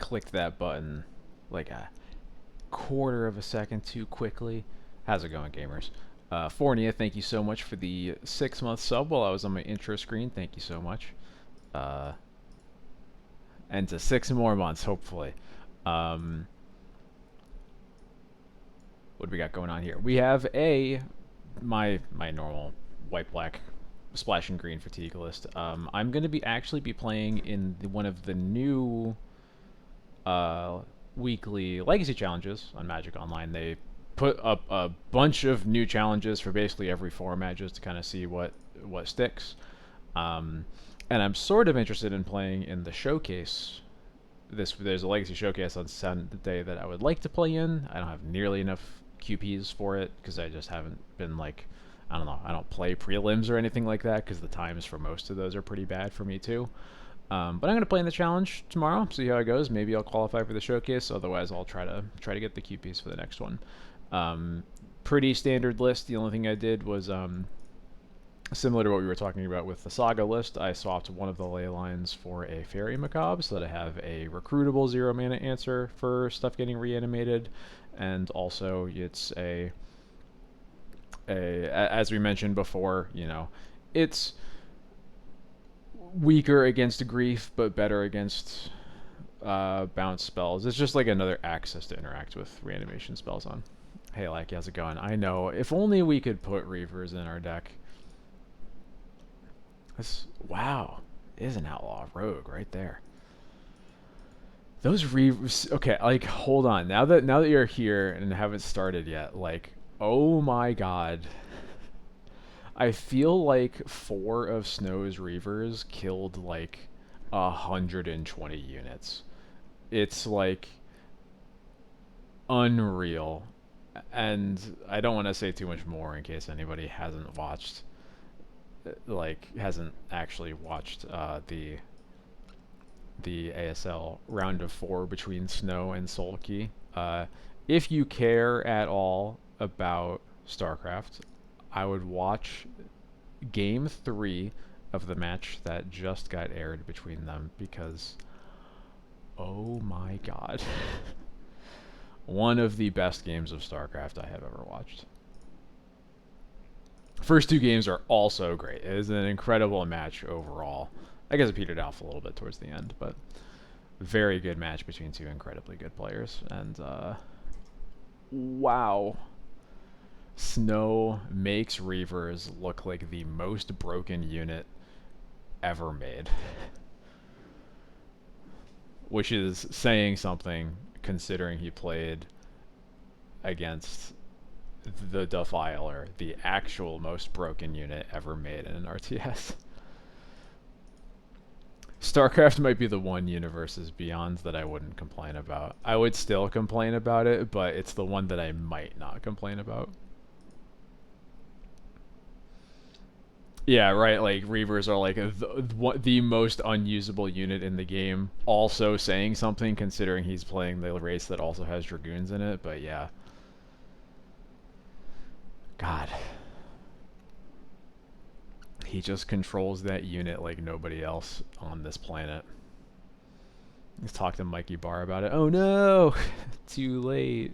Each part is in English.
clicked that button like a quarter of a second too quickly. How's it going, gamers? Fornia, thank you so much for the 6-month sub while I was on my intro screen. Thank you so much. And to 6 more months, hopefully. What do we got going on here? We have my normal white black splash and green fatigue list. I'm gonna actually be playing in one of the new weekly legacy challenges on Magic Online. They put up a bunch of new challenges for basically every format just to kind of see what sticks. And I'm sort of interested in playing in the showcase. There's a legacy showcase on Sunday that I would like to play in. I don't have nearly enough QPs for it because I just haven't been like, I don't know, I don't play prelims or anything like that because the times for most of those are pretty bad for me too. But I'm gonna play in the challenge tomorrow, see how it goes. Maybe I'll qualify for the showcase. Otherwise, I'll try to get the QPs for the next one. Pretty standard list. The only thing I did was similar to what we were talking about with the Saga list. I swapped one of the ley lines for a Fairy Macabre so that I have a recruitable 0 mana answer for stuff getting reanimated, and also it's as we mentioned before, you know, it's weaker against grief but better against bounce spells. It's just like another access to interact with reanimation spells on. Hey, Lackey, how's it going? I know. If only we could put Reavers in our deck. Wow. It is an outlaw rogue right there. Those Reavers... Okay, like, hold on. Now that you're here and haven't started yet, like, oh my god. I feel like 4 of Snow's Reavers killed, like, 120 units. It's, like, unreal. And I don't want to say too much more in case anybody hasn't watched, like, hasn't actually watched the ASL round of 4 between Snow and Sulky. If you care at all about Starcraft, I would watch Game 3 of the match that just got aired between them because, oh my god. One of the best games of StarCraft I have ever watched. First 2 games are also great. It is an incredible match overall. I guess it petered off a little bit towards the end, but very good match between 2 incredibly good players. And wow. Snow makes Reavers look like the most broken unit ever made. Which is saying something considering he played against the Defiler, the actual most broken unit ever made in an RTS. Starcraft might be the one universes beyond that I wouldn't complain about. I would still complain about it, but it's the one that I might not complain about. Yeah, right, like, Reavers are like the most unusable unit in the game. Also saying something considering he's playing the race that also has Dragoons in it, but yeah. God. He just controls that unit like nobody else on this planet. Let's talk to Mikey Barr about it. Oh no! Too late.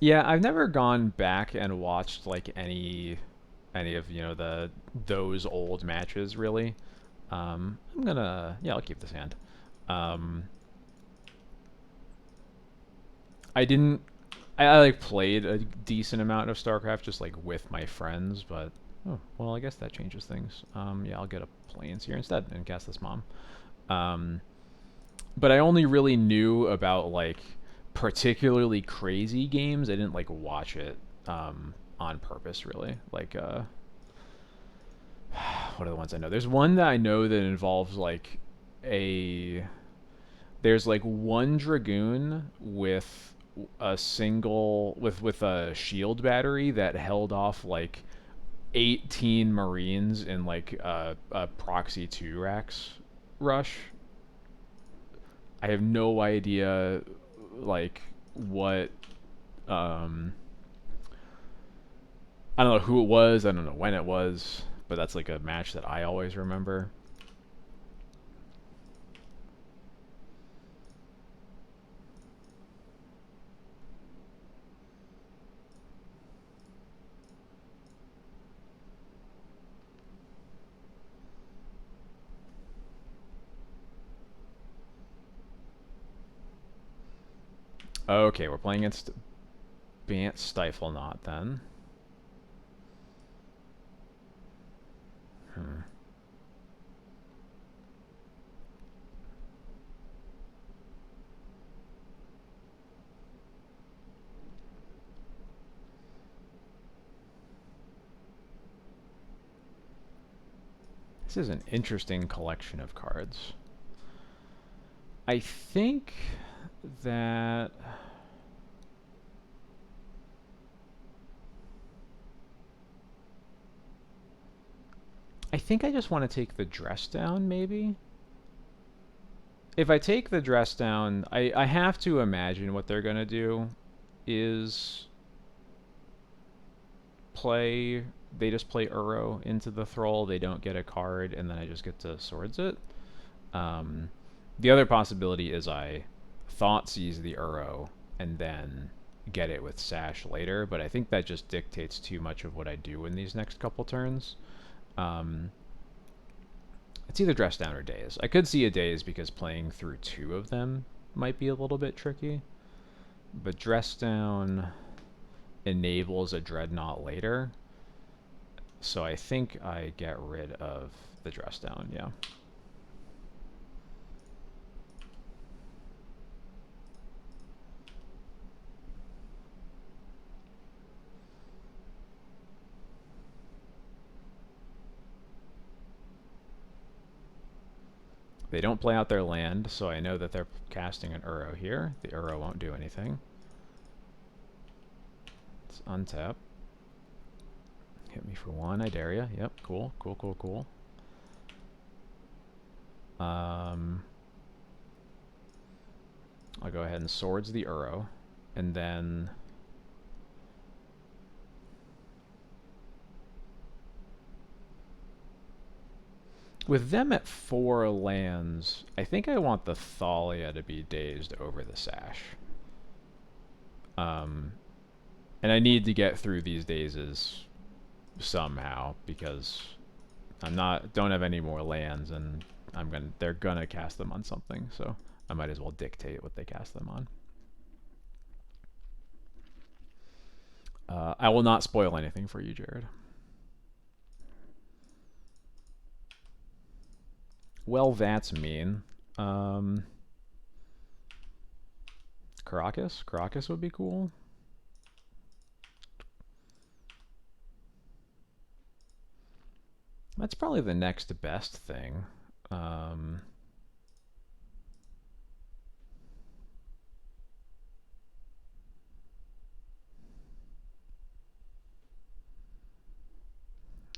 Yeah, I've never gone back and watched like any of, you know, those old matches really. I'm gonna, yeah, I'll keep this hand. I didn't I like played a decent amount of StarCraft just like with my friends, but oh, well, I guess that changes things. Yeah, I'll get a Plains here instead and cast this Mom. But I only really knew about like particularly crazy games. I didn't like watch it on purpose really. Like what are the ones I know? There's one that I know that involves like there's like one Dragoon with a single with a shield battery that held off like 18 Marines in like a proxy 2 racks rush. I have no idea like what um I don't know who it was, I don't know when it was, but that's like a match that I always remember. Okay, we're playing against Stifle-Nought then. Hmm. This is an interesting collection of cards. I think that I just want to take the dress down, maybe. If I take the dress down, I have to imagine what they're going to do is play... They just play Uro into the Thrall, they don't get a card, and then I just get to Swords it. The other possibility is I Thoughtseize the Uro and then get it with Sash later, but I think that just dictates too much of what I do in these next couple turns. It's either Dress Down or Daze. I could see a Daze because playing through 2 of them might be a little bit tricky. But Dress Down enables a Dreadnought later. So I think I get rid of the Dress Down, yeah. They don't play out their land, so I know that they're casting an Uro here. The Uro won't do anything. Let's untap. Hit me for 1, I dare ya. Yep, cool, cool, cool, cool. I'll go ahead and Swords the Uro, and then with them at 4 lands, I think I want the Thalia to be dazed over the Sash. And I need to get through these dazes somehow because don't have any more lands, and they're gonna cast them on something, so I might as well dictate what they cast them on. I will not spoil anything for you, Jared. Well, that's mean. Caracas? Caracas would be cool. That's probably the next best thing.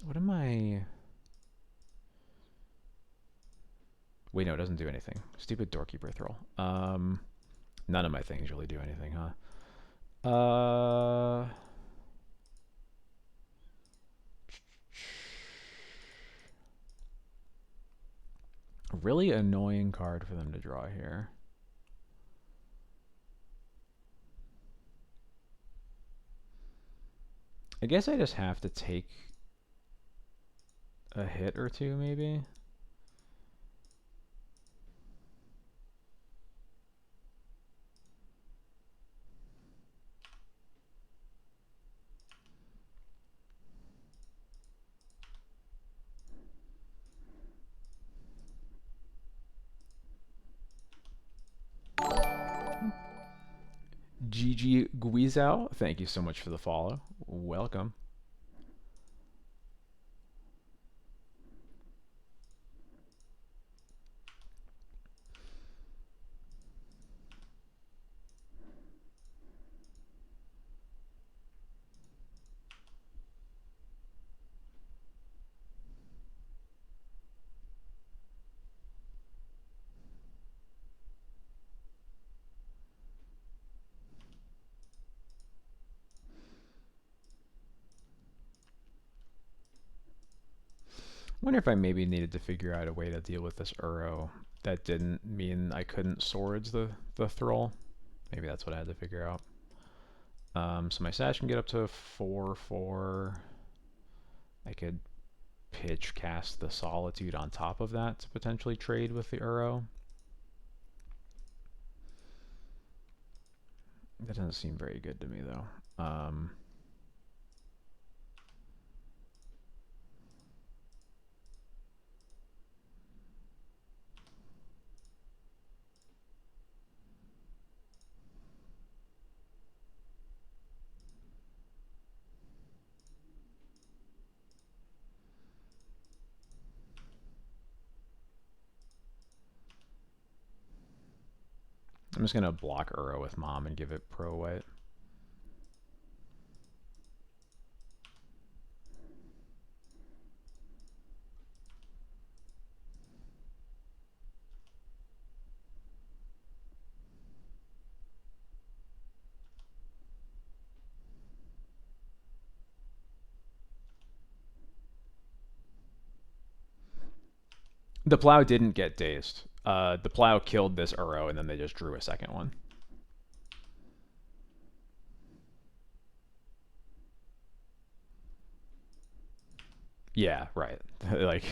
What am I... Wait, no, it doesn't do anything. Stupid Doorkeeper Thrall. None of my things really do anything, huh? Really annoying card for them to draw here. I guess I just have to take a hit or two, maybe. GG Guizao, thank you so much for the follow. Welcome. wonder if I maybe needed to figure out a way to deal with this Uro that didn't mean I couldn't swords the Thrall. Maybe that's what I had to figure out. So my Sash can get up to 4/4. I could pitch cast the Solitude on top of that to potentially trade with the Uro. That doesn't seem very good to me though. I'm just gonna block Uro with Mom and give it pro white. The Plow didn't get dazed. The Plow killed this Uro and then they just drew a second one. Yeah, right. Like,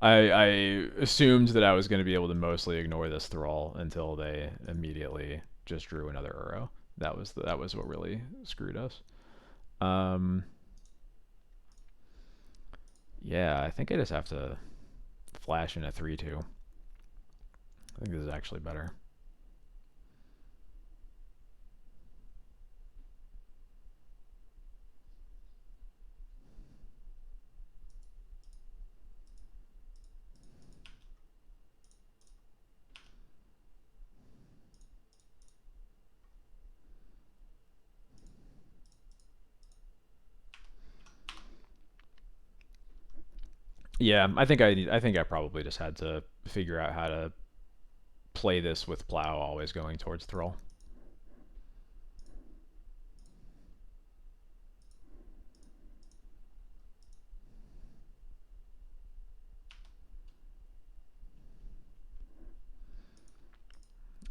I assumed that I was going to be able to mostly ignore this Thrall until they immediately just drew another Uro. That was what really screwed us. Yeah, I think I just have to flash in a 3/2. I think this is actually better. Yeah, I think I probably just had to figure out how to play this with Plow always going towards Thrall.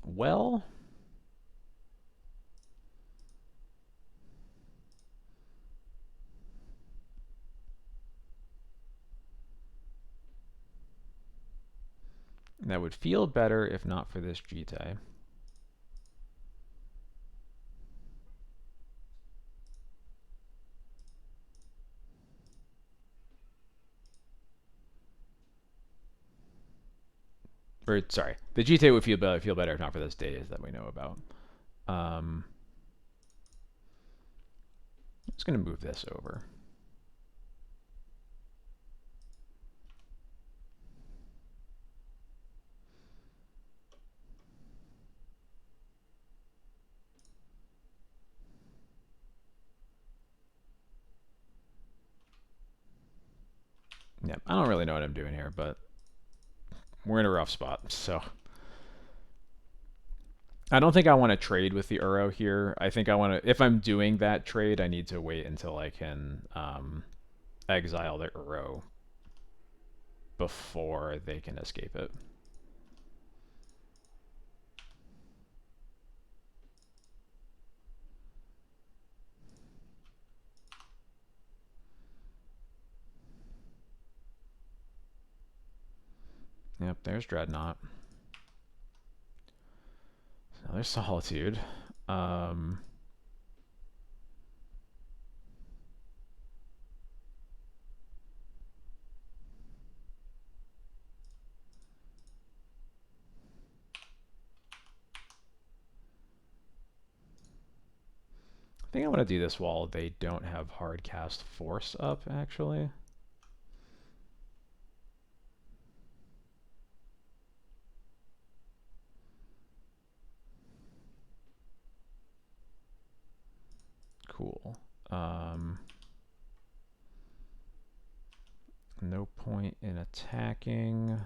Well, that would feel better if not for this Jitte. Or sorry, the Jitte would feel better if not for this Daze that we know about. I'm just gonna move this over. Yeah, I don't really know what I'm doing here, but we're in a rough spot, so I don't think I want to trade with the Uro here. I think I want to, if I'm doing that trade, I need to wait until I can exile the Uro before they can escape it. Yep, there's Dreadnought. Now there's Solitude. I think I want to do this while they don't have hard cast force up, actually. Cool. No point in attacking.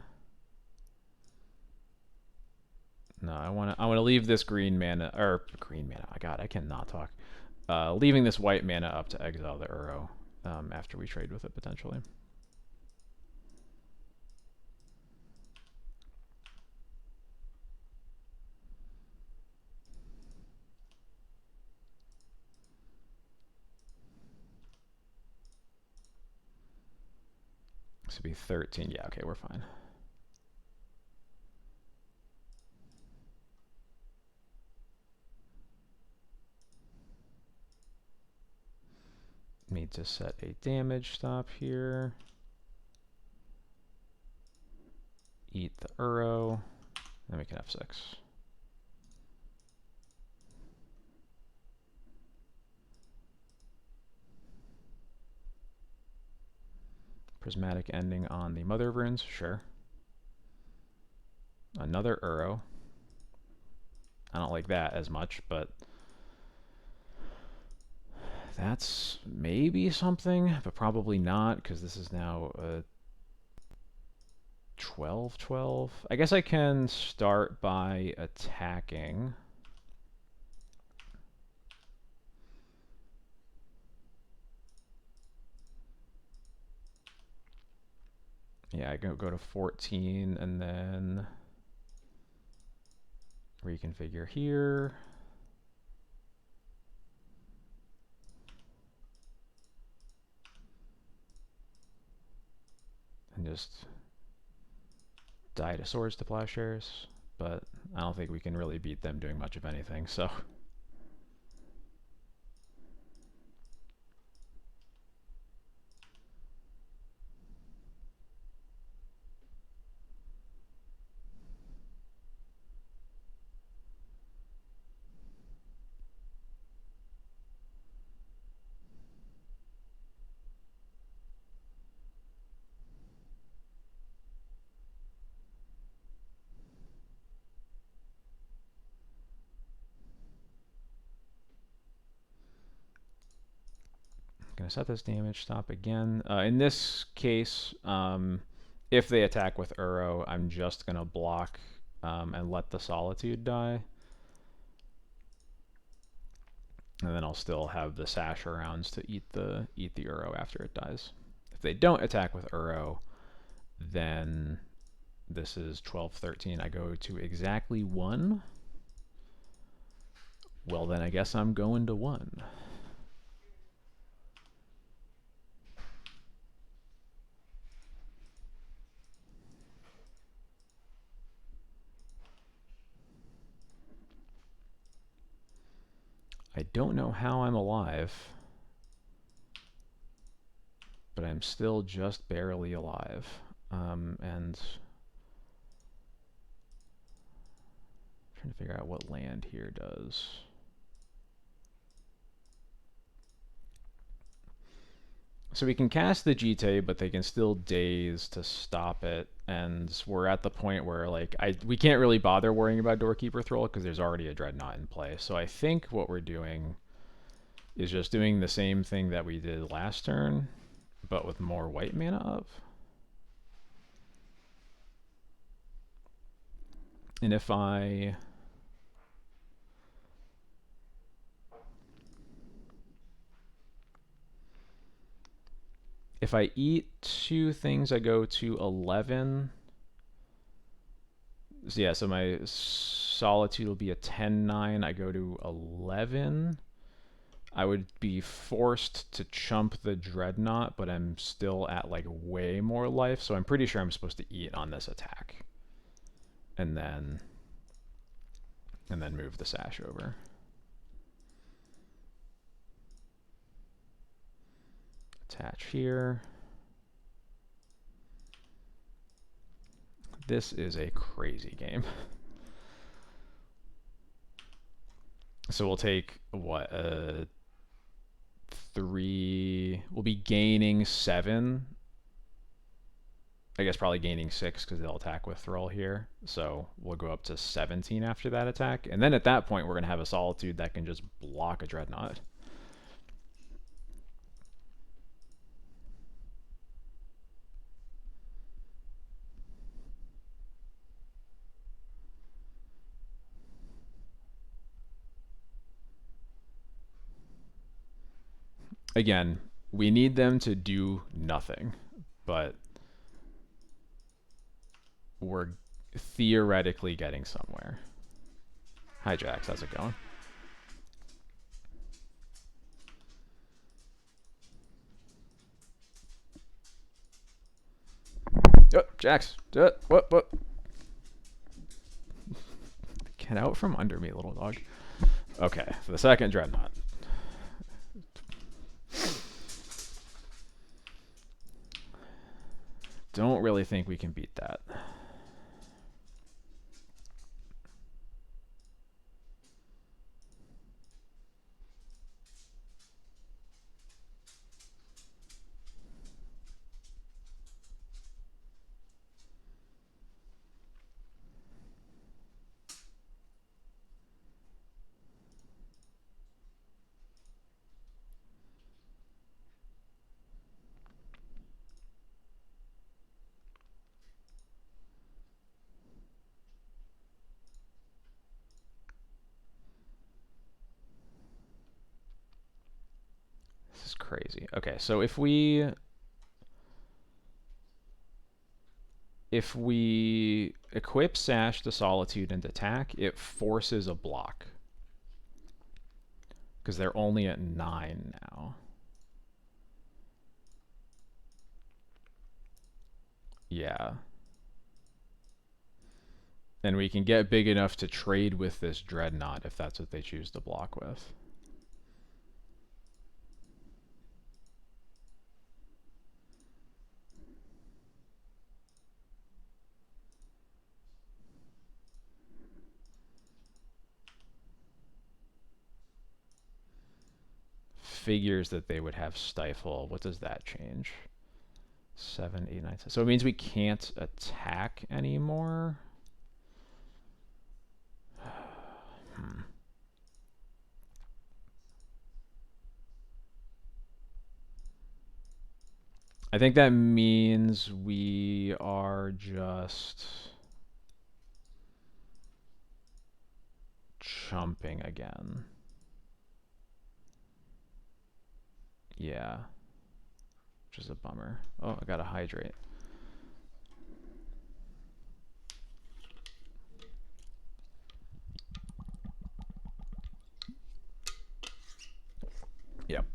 No, I want to leave this green mana, or green mana. God, I cannot talk. Leaving this white mana up to exile the Uro after we trade with it potentially. This would be 13. Yeah, okay, we're fine. Need to set a damage stop here. Eat the Uro. Then we can F6. Prismatic ending on the Mother of Runes, sure. Another Uro. I don't like that as much, but that's maybe something, but probably not, because this is now a 12-12. I guess I can start by attacking. Yeah, I go to 14 and then reconfigure here. And just die to swords to plowshares, but I don't think we can really beat them doing much of anything, so. Gonna set this damage stop again. In this case, if they attack with Uro, I'm just gonna block and let the Solitude die. And then I'll still have the Sash rounds to eat the Uro after it dies. If they don't attack with Uro, then this is 12-13. I go to exactly 1. Well, then I guess I'm going to 1. I don't know how I'm alive, but I'm still just barely alive. And I'm trying to figure out what land here does. So we can cast the GT, but they can still daze to stop it, and we're at the point where like we can't really bother worrying about Doorkeeper Thrall because there's already a Dreadnought in play. So I think what we're doing is just doing the same thing that we did last turn, but with more white mana up. And if I eat 2 things, I go to 11. So yeah, so my Solitude will be a 10-9. I go to 11. I would be forced to chump the Dreadnought, but I'm still at like way more life, so I'm pretty sure I'm supposed to eat on this attack. And then move the Sash over. Attach here. This is a crazy game. So we'll take, what, 3... We'll be gaining 7. I guess probably gaining 6 because they'll attack with Thrall here. So we'll go up to 17 after that attack. And then at that point, we're going to have a Solitude that can just block a Dreadnought. Again, we need them to do nothing, but we're theoretically getting somewhere. Hi, Jax. How's it going? Jax, do it. What? Get out from under me, little dog. Okay, for the second Dreadnought. Don't really think we can beat that. This is crazy. Okay, so if we equip Sash to Solitude and attack, it forces a block. Because they're only at 9 now. Yeah. And we can get big enough to trade with this Dreadnought if that's what they choose to block with. Figures that they would have Stifle. What does that change? 7, 8, 9, 10. So it means we can't attack anymore? I think that means we are just chumping again. Yeah. Which is a bummer. Oh, I gotta hydrate. Yep.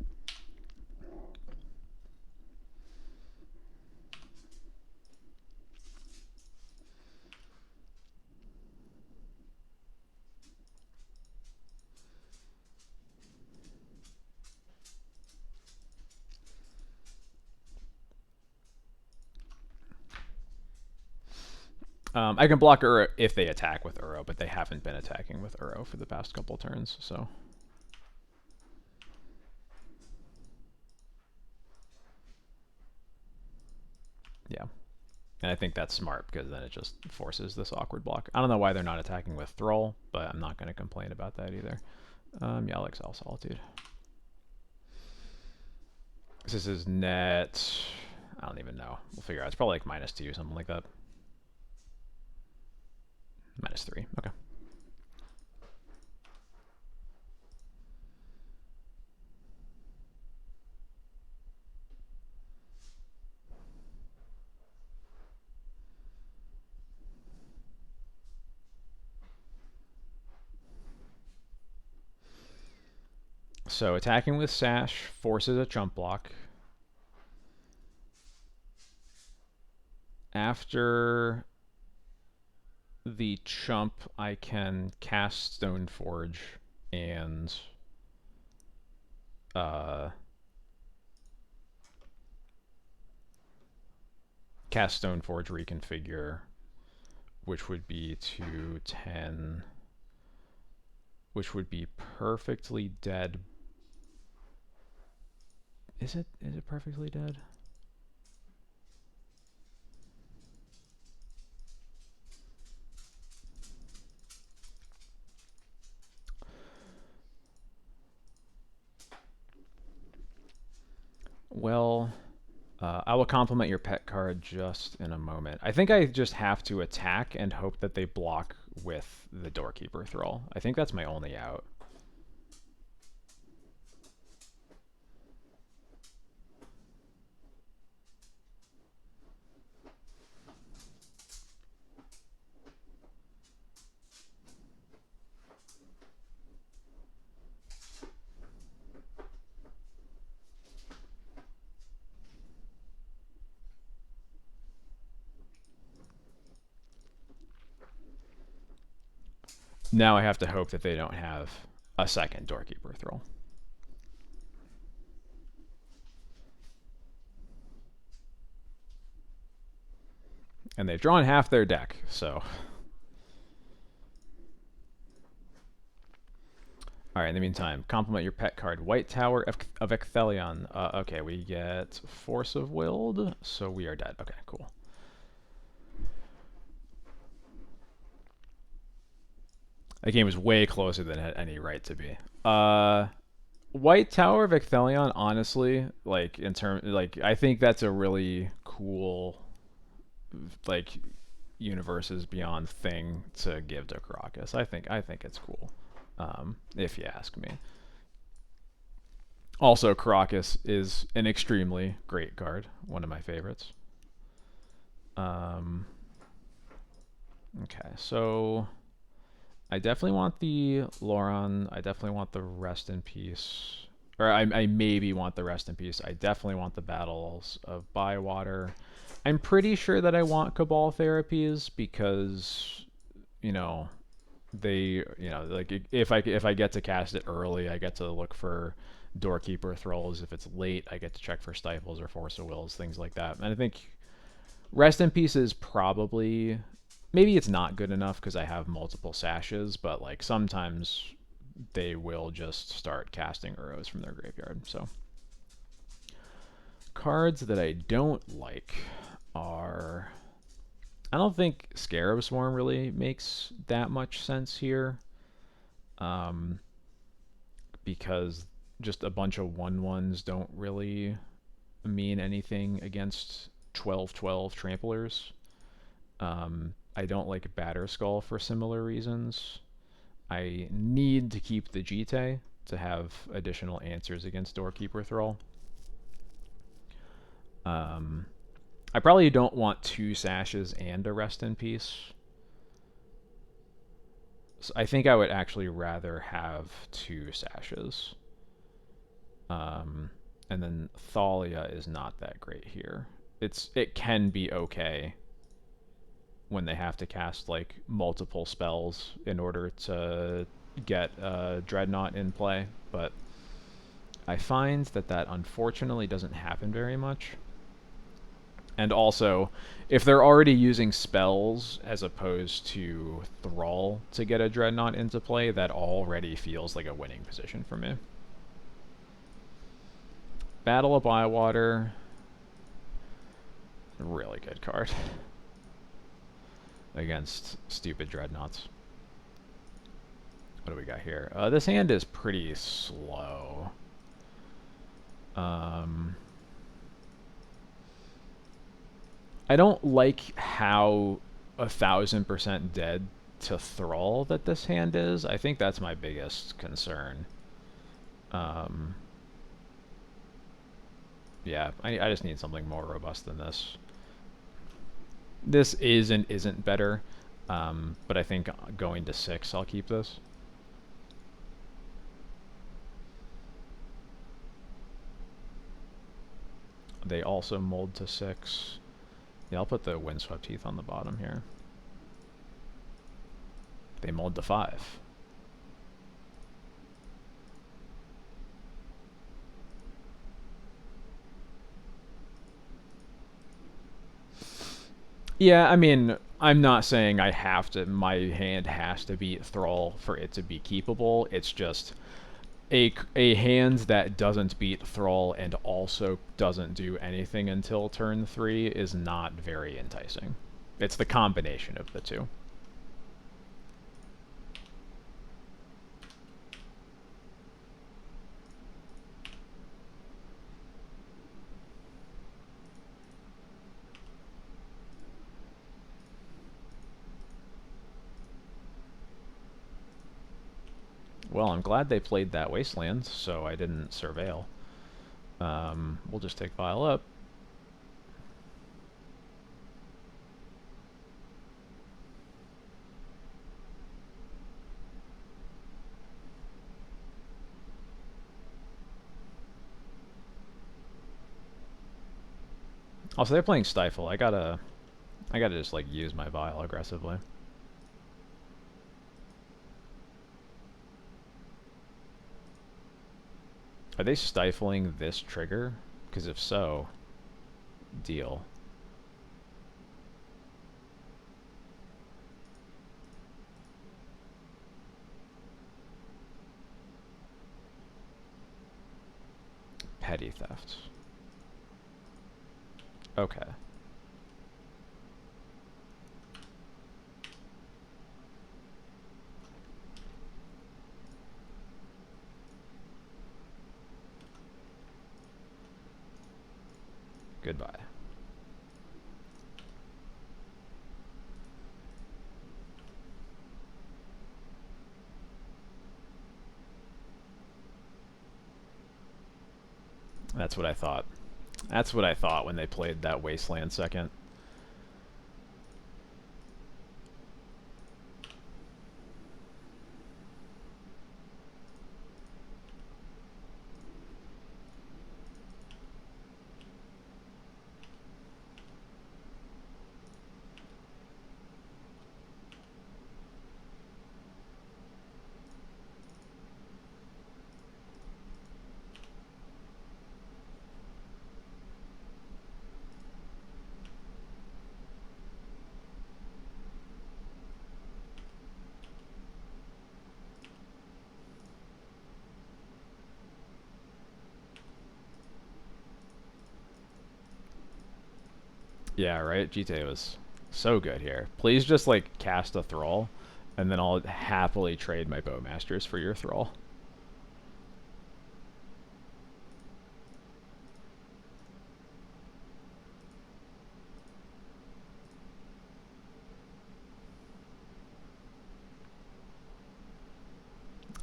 I can block Uro if they attack with Uro, but they haven't been attacking with Uro for the past couple turns, so. Yeah. And I think that's smart because then it just forces this awkward block. I don't know why they're not attacking with Thrall, but I'm not going to complain about that either. Yeah, I'll exile Solitude. This is net. I don't even know. We'll figure out. It's probably like -2, something like that. -3. Okay. So attacking with Sash forces a chump block. After the chump, I can cast Stoneforge and cast Stoneforge reconfigure, which would be to 10, which would be perfectly dead. Is it perfectly dead? Well, I will compliment your pet card just in a moment. I think I just have to attack and hope that they block with the Doorkeeper Thrall. I think that's my only out. Now I have to hope that they don't have a second Doorkeeper Thrall. And they've drawn half their deck, so. Alright, in the meantime, compliment your pet card. White Tower of Ecthelion. Okay, we get Force of Willed, so we are dead. Okay, cool. That game was way closer than it had any right to be. White Tower of Ecthelion, honestly, like I think that's a really cool, like, universes beyond thing to give to Caracas. I think it's cool, if you ask me. Also, Caracas is an extremely great card, one of my favorites. Okay, so I definitely want the Loran. I definitely want the Rest in Peace. Or I maybe want the Rest in Peace. I definitely want the Battles of Bywater. I'm pretty sure that I want Cabal Therapies because, you know, like if I get to cast it early, I get to look for Doorkeeper Thralls. If it's late, I get to check for Stifles or Force of Wills, things like that. And I think Rest in Peace is probably, maybe it's not good enough because I have multiple sashes, but like sometimes they will just start casting Uros from their graveyard. So cards that I don't like are, I don't think Scarab Swarm really makes that much sense here, because just a bunch of 1/1s don't really mean anything against 12/12 tramplers. I don't like Batterskull for similar reasons. I need to keep the Jite to have additional answers against Doorkeeper Thrall. I probably don't want 2 sashes and a Rest in Peace. So I think I would actually rather have 2 sashes. And then Thalia is not that great here. It can be okay when they have to cast like multiple spells in order to get Dreadnought in play, but I find that unfortunately doesn't happen very much. And also, if they're already using spells as opposed to Thrall to get a Dreadnought into play, that already feels like a winning position for me. Battle of Bywater, really good card against stupid Dreadnoughts. What do we got here? This hand is pretty slow. I don't like how 1000% dead to Thrall that this hand is. I think that's my biggest concern. Yeah, I just need something more robust than this. This is and isn't better, but I think going to 6, I'll keep this. They also mold to 6. Yeah, I'll put the Windswept Heath on the bottom here. They mold to 5. Yeah, I mean, I'm not saying I have to, my hand has to beat Thrall for it to be keepable. It's just a hand that doesn't beat Thrall and also doesn't do anything until turn 3 is not very enticing. It's the combination of the two. Well, I'm glad they played that Wasteland, so I didn't Surveil. We'll just take Vial up. Also, they're playing Stifle. I gotta just like use my Vial aggressively. Are they stifling this trigger? Because if so, deal. Petty theft. Okay. Goodbye. That's what I thought. That's what I thought when they played that Wasteland second. Yeah, right? GTA was so good here. Please just, like, cast a Thrall, and then I'll happily trade my Bowmasters for your Thrall.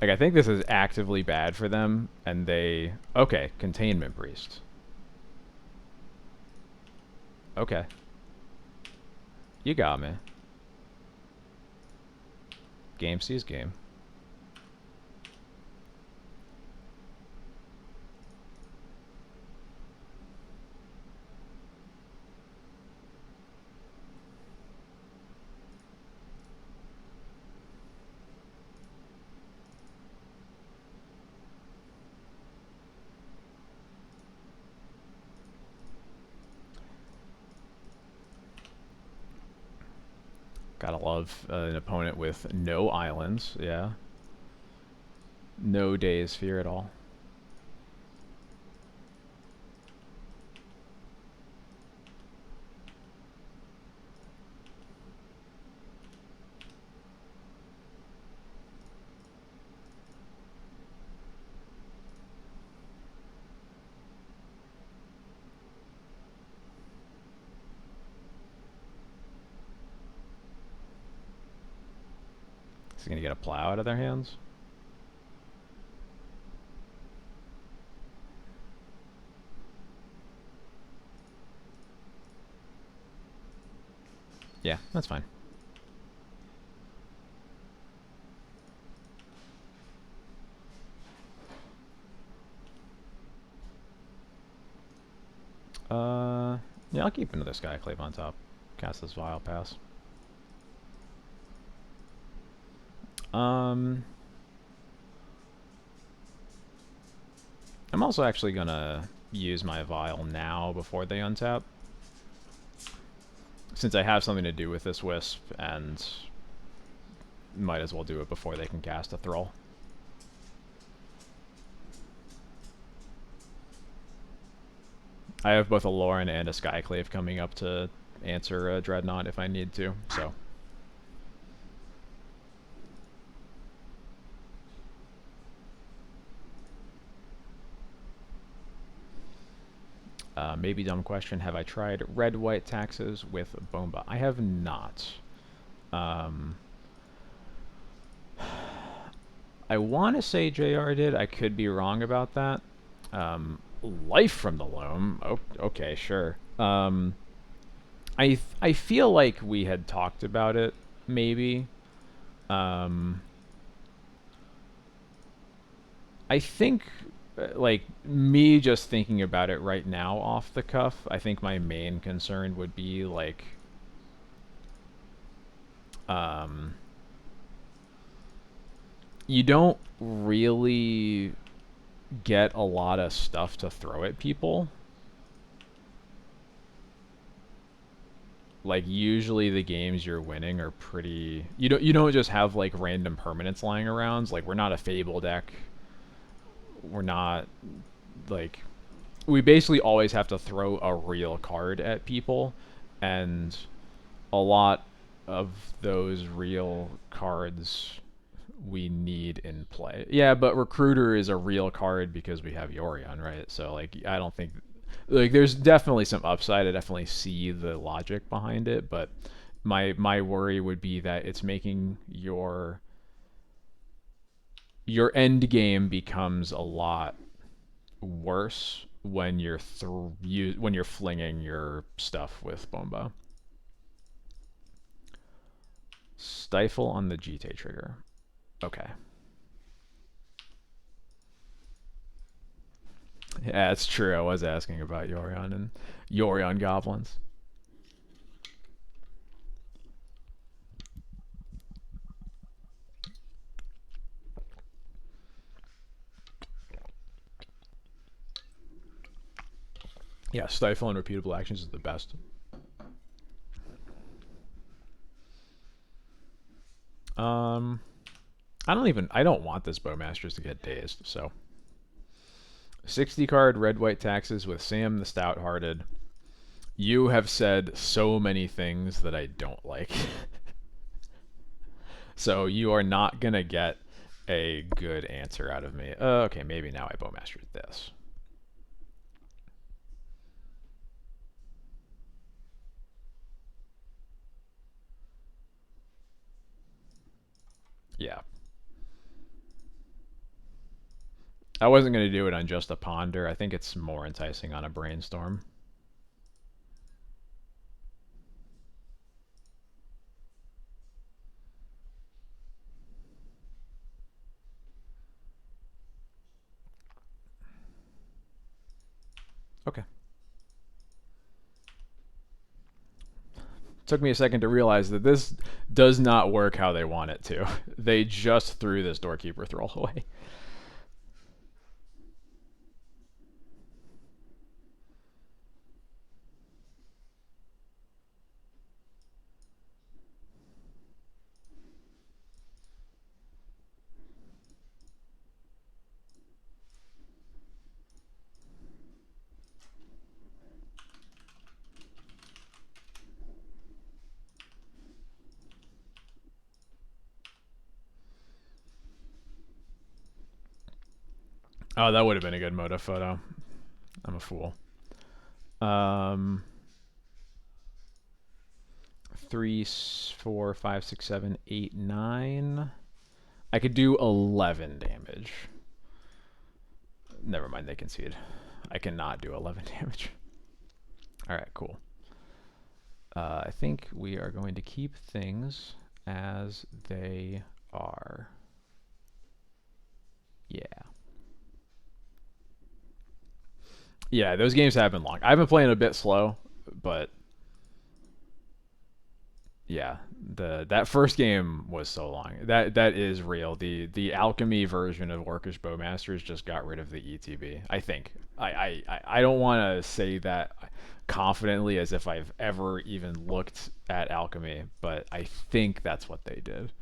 Like, I think this is actively bad for them, and they... Okay, Containment Priest. Okay. You got me. Game sees game. Gotta love an opponent with no islands, yeah. No Days Fear at all. Is he gonna get a plow out of their hands? Yeah, that's fine. Yeah, I'll keep another Skyclave on top. Cast this Vile Pass. I'm also actually gonna use my Vile now before they untap. Since I have something to do with this Wisp, and might as well do it before they can cast a Thrall. I have both a Lauren and a Skyclave coming up to answer a Dreadnought if I need to, so... maybe dumb question. Have I tried red-white taxes with Bomba? I have not. I want to say JR did. I could be wrong about that. Life from the Loam. Oh, okay, sure. I feel like we had talked about it, maybe. I think, like, me just thinking about it right now off the cuff, I think my main concern would be, like, you don't really get a lot of stuff to throw at people. Like usually the games you're winning are pretty. You don't just have like random permanents lying around. Like we're not a Fable deck. We're not like we basically always have to throw a real card at people, and a lot of those real cards we need in play. Yeah, but Recruiter is a real card because we have Yorion, right? So like I don't think like there's definitely some upside. I definitely see the logic behind it, but my worry would be that it's making your end game becomes a lot worse when when you're flinging your stuff with Bomba. Stifle on the GT trigger. Okay. Yeah, it's true. I was asking about Yorion and Yorion goblins. Yeah, stifle and repeatable actions is the best. Um, I don't want this Bowmasters to get dazed, so 60 card red white taxes with Sam the Stout Hearted. You have said so many things that I don't like. So you are not gonna get a good answer out of me. Okay, maybe now I Bowmastered this. Yeah. I wasn't going to do it on just a ponder. I think it's more enticing on a brainstorm. Okay. Took me a second to realize that this does not work how they want it to. They just threw this Doorkeeper Thrall away. Oh, that would have been a good moto photo. I'm a fool. Um, 3, 4, 5, 6, 7, 8, 9. I could do 11 damage. Never mind, they concede. I cannot do 11 damage. Alright, cool. I think we are going to keep things as they are. Yeah. Yeah, those games have been long. I've been playing a bit slow, but yeah, that first game was so long. That is real. The alchemy version of Orcish Bowmasters just got rid of the ETB. I think. I don't want to say that confidently as if I've ever even looked at alchemy, but I think that's what they did.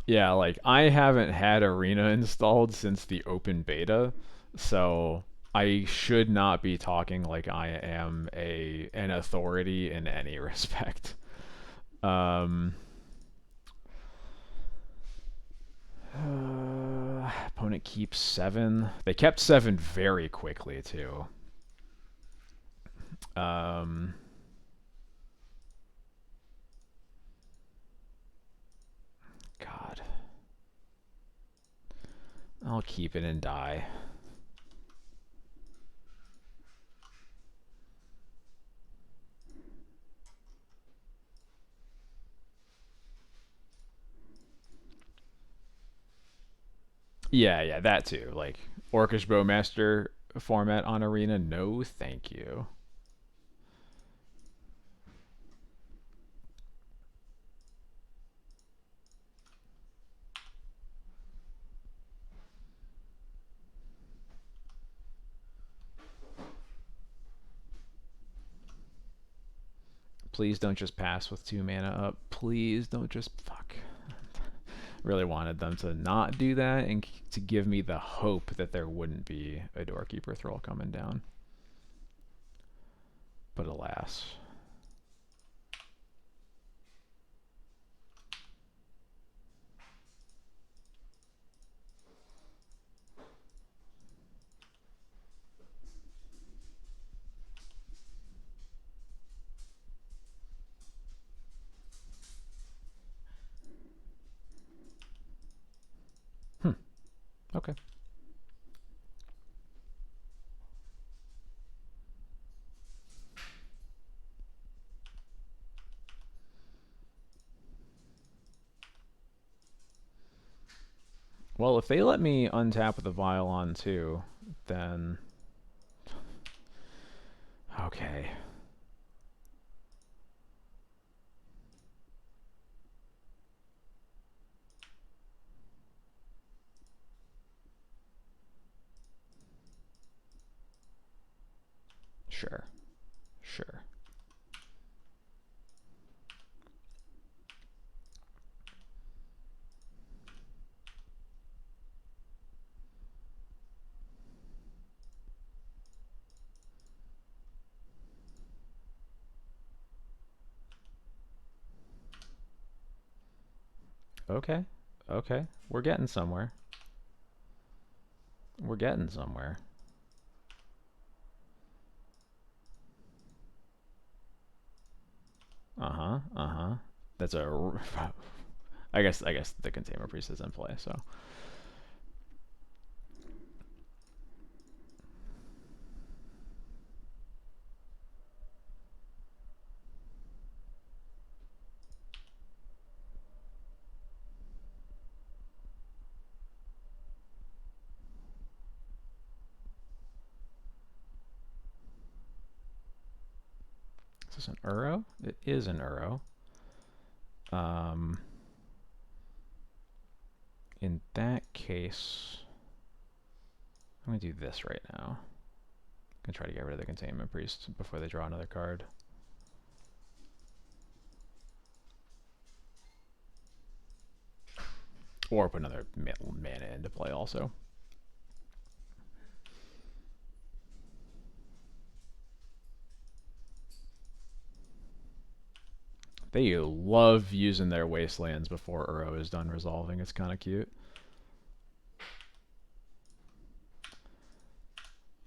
Yeah, like I haven't had Arena installed since the open beta, so I should not be talking like I am an authority in any respect. Um, opponent keeps 7. They kept 7 very quickly too. Um, God, I'll keep it and die. Yeah, yeah, that too. Like Orcish Bowmaster format on Arena, no thank you. Please don't just pass with 2 mana up. Please don't just fuck. Really wanted them to not do that and to give me the hope that there wouldn't be a Doorkeeper Thrall coming down. But alas. Okay. Well, if they let me untap with a Vial on too, then okay. Sure. Sure. Okay. Okay. We're getting somewhere. We're getting somewhere. Uh-huh. Uh-huh. That's a I guess the Containment Priest is in play, so is this an Uro? It is an Uro. Um in that case, I'm gonna do this right now. I'm gonna try to get rid of the Containment Priest before they draw another card. Or put another mana into play also. They love using their wastelands before Uro is done resolving. It's kind of cute.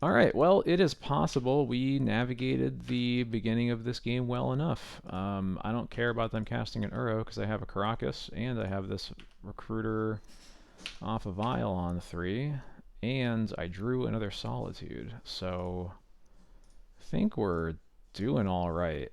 All right, well, it is possible we navigated the beginning of this game well enough. I don't care about them casting an Uro because I have a Caracas and I have this Recruiter off a Vial on 3, and I drew another Solitude. So I think we're doing all right.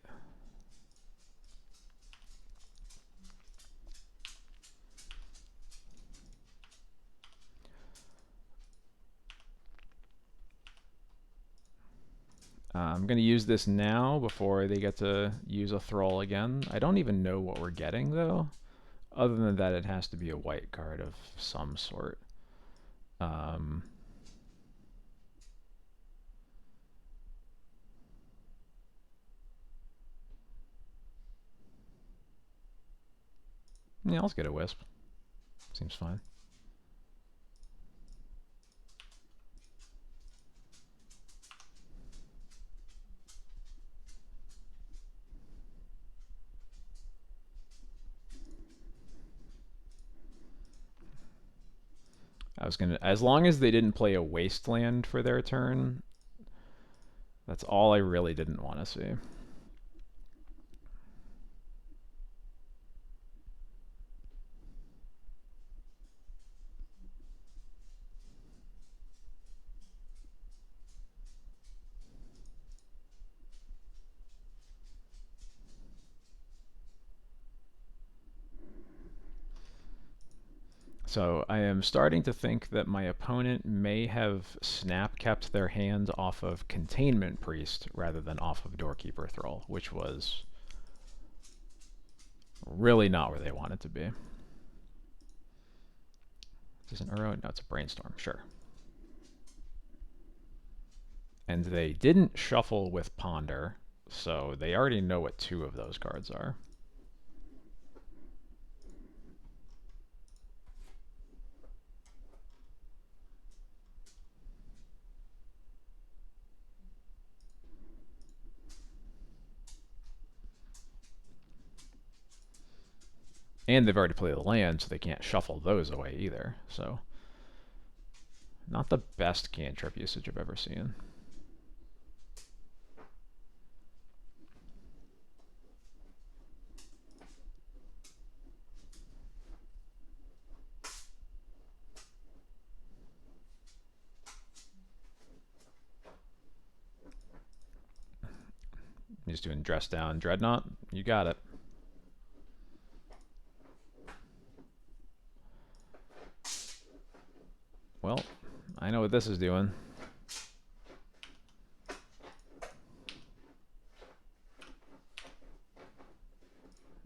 I'm going to use this now before they get to use a Thrall again. I don't even know what we're getting, though. Other than that, it has to be a white card of some sort. Yeah, let's get a Wisp. Seems fine. I was gonna, as long as they didn't play a Wasteland for their turn, that's all I really didn't want to see. So I am starting to think that my opponent may have snap kept their hand off of Containment Priest rather than off of Doorkeeper Thrall, which was really not where they wanted to be. Is this an Uro? No, it's a Brainstorm, sure. And they didn't shuffle with Ponder, so they already know what 2 of those cards are. And they've already played the land, so they can't shuffle those away either. So, not the best cantrip usage I've ever seen. I'm just doing Dress Down Dreadnought. You got it. Well, I know what this is doing.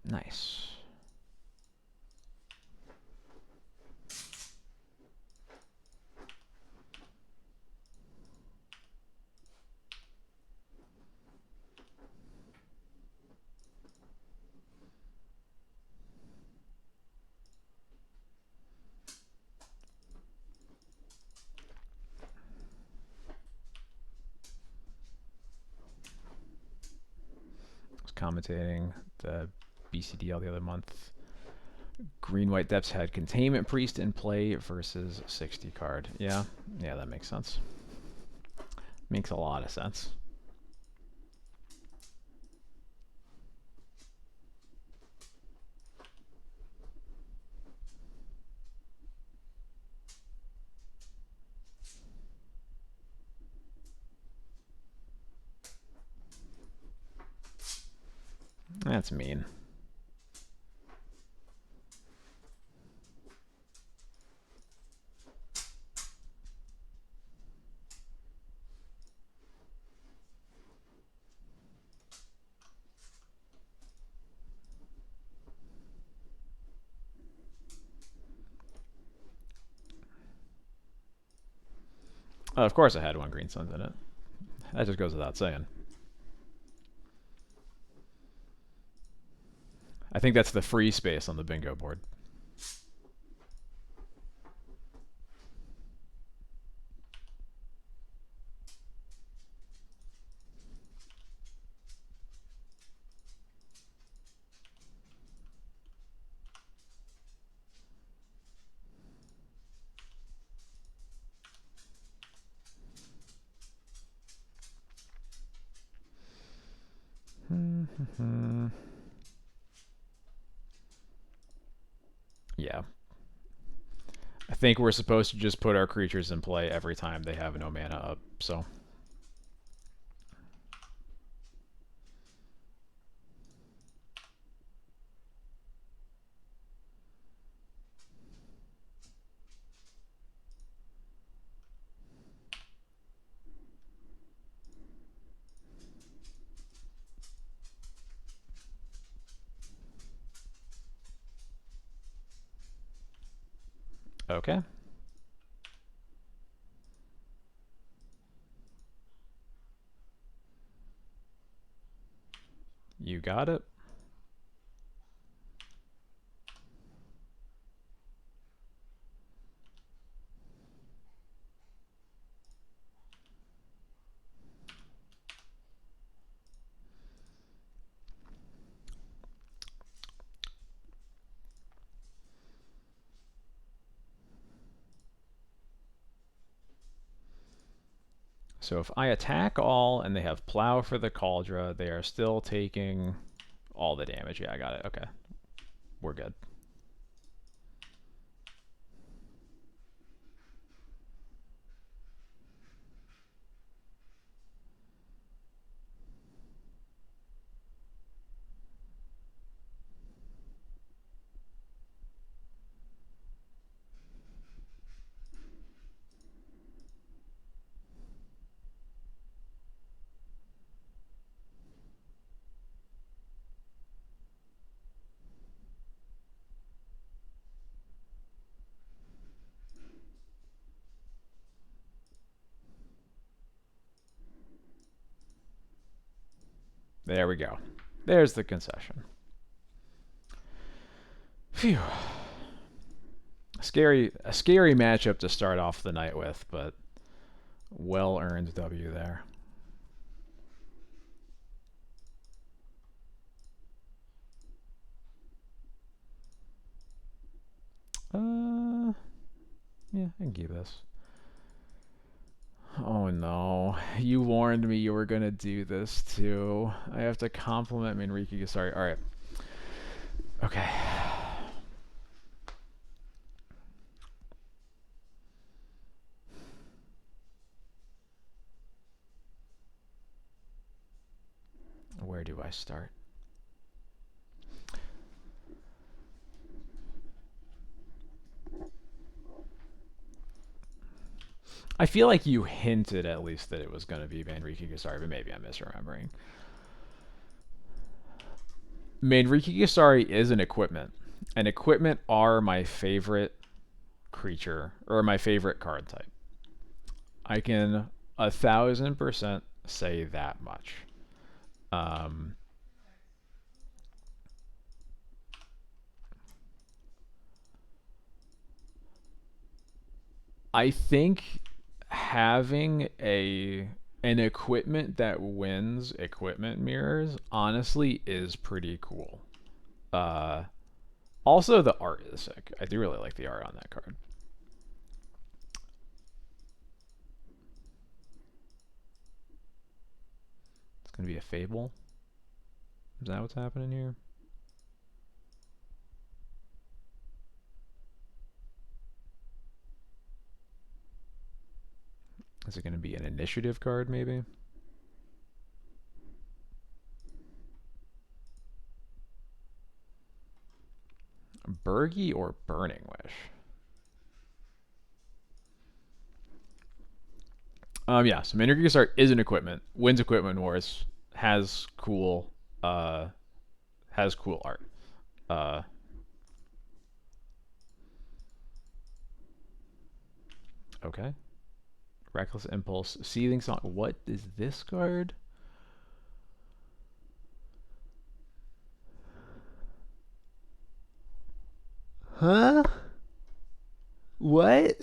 Nice. I was commentating the BCDL the other month. Green-White Depths had Containment Priest in play versus 60 card. Yeah, that makes sense. Makes a lot of sense. That's mean. Of course I had 1 Green Suns in it. That just goes without saying. I think that's the free space on the bingo board. Yeah. I think we're supposed to just put our creatures in play every time they have no mana up, so. Okay. You got it. So if I attack all and they have Plow for the Cauldron, they are still taking all the damage. Yeah, I got it. Okay. We're good. There we go. There's the concession. Phew. A scary matchup to start off the night with, but well-earned W there. Yeah, I can keep this. Oh no, you warned me you were gonna do this too. I have to compliment Manriki. Sorry. All right. Okay. Where do I start? I feel like you hinted at least that it was going to be Manriki Gasari, but maybe I'm misremembering. Manriki Gasari is an equipment, and equipment are my favorite creature, or my favorite card type. I can 1000% say that much. I think having an equipment that wins equipment mirrors honestly is pretty cool. Also, the art is sick. I do really like the art on that card. It's gonna be a Fable. Is that what's happening here? Is it going to be an initiative card, maybe? Bergie or Burning Wish? Yeah, so Manriki Art is an equipment. Wins equipment wars. Has cool art. Okay. Reckless Impulse. Seething Song. What is this card? Huh? What?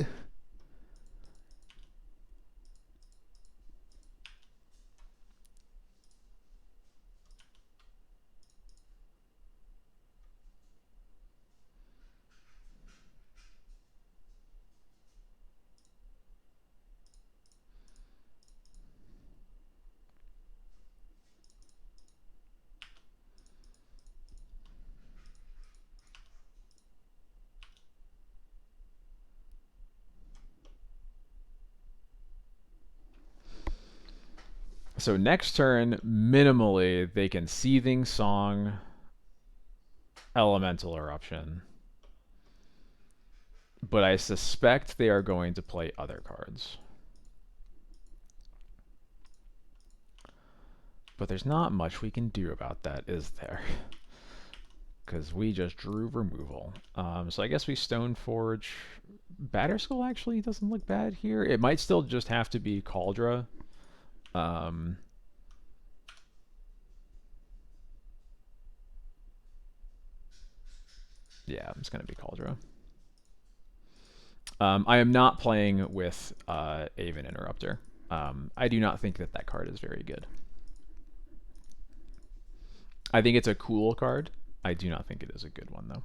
So next turn, minimally, they can Seething Song, Elemental Eruption. But I suspect they are going to play other cards. But there's not much we can do about that, is there? Because we just drew removal. So I guess we Stoneforge. Batterskull actually doesn't look bad here. It might still just have to be Kaldra. Yeah, it's going to be Kaldra. I am not playing with Aven Interrupter. I do not think that that card is very good. I think it's a cool card. I do not think it is a good one, though.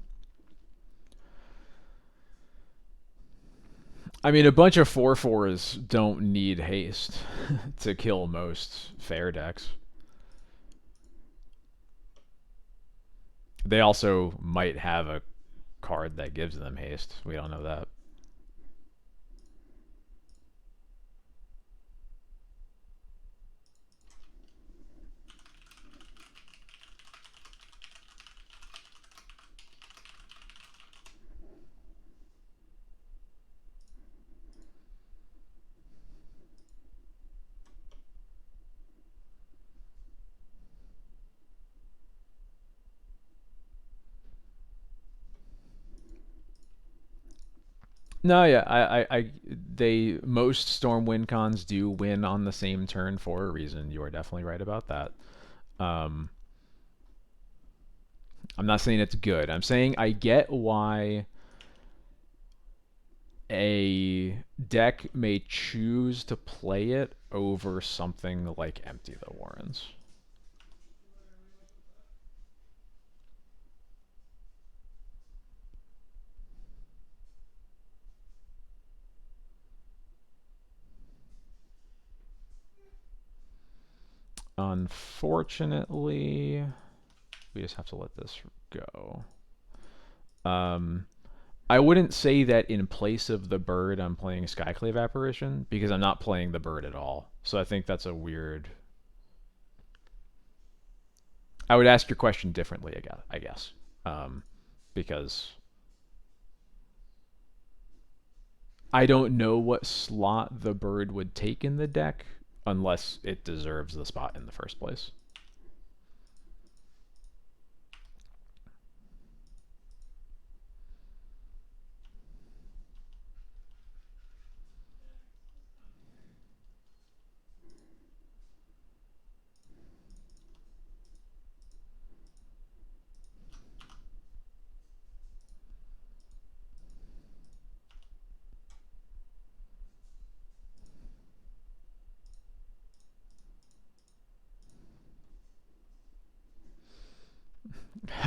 I mean, a bunch of 4/4s don't need haste to kill most fair decks. They also might have a card that gives them haste. We don't know that. No, yeah, most Stormwind cons do win on the same turn for a reason. You are definitely right about that. Um, I'm not saying it's good. I'm saying I get why a deck may choose to play it over something like Empty the Warrens. Unfortunately, we just have to let this go. I wouldn't say that in place of the bird I'm playing Skyclave Apparition, because I'm not playing the bird at all. So I think that's a weird... I would ask your question differently, I guess. Because I don't know what slot the bird would take in the deck unless it deserves the spot in the first place.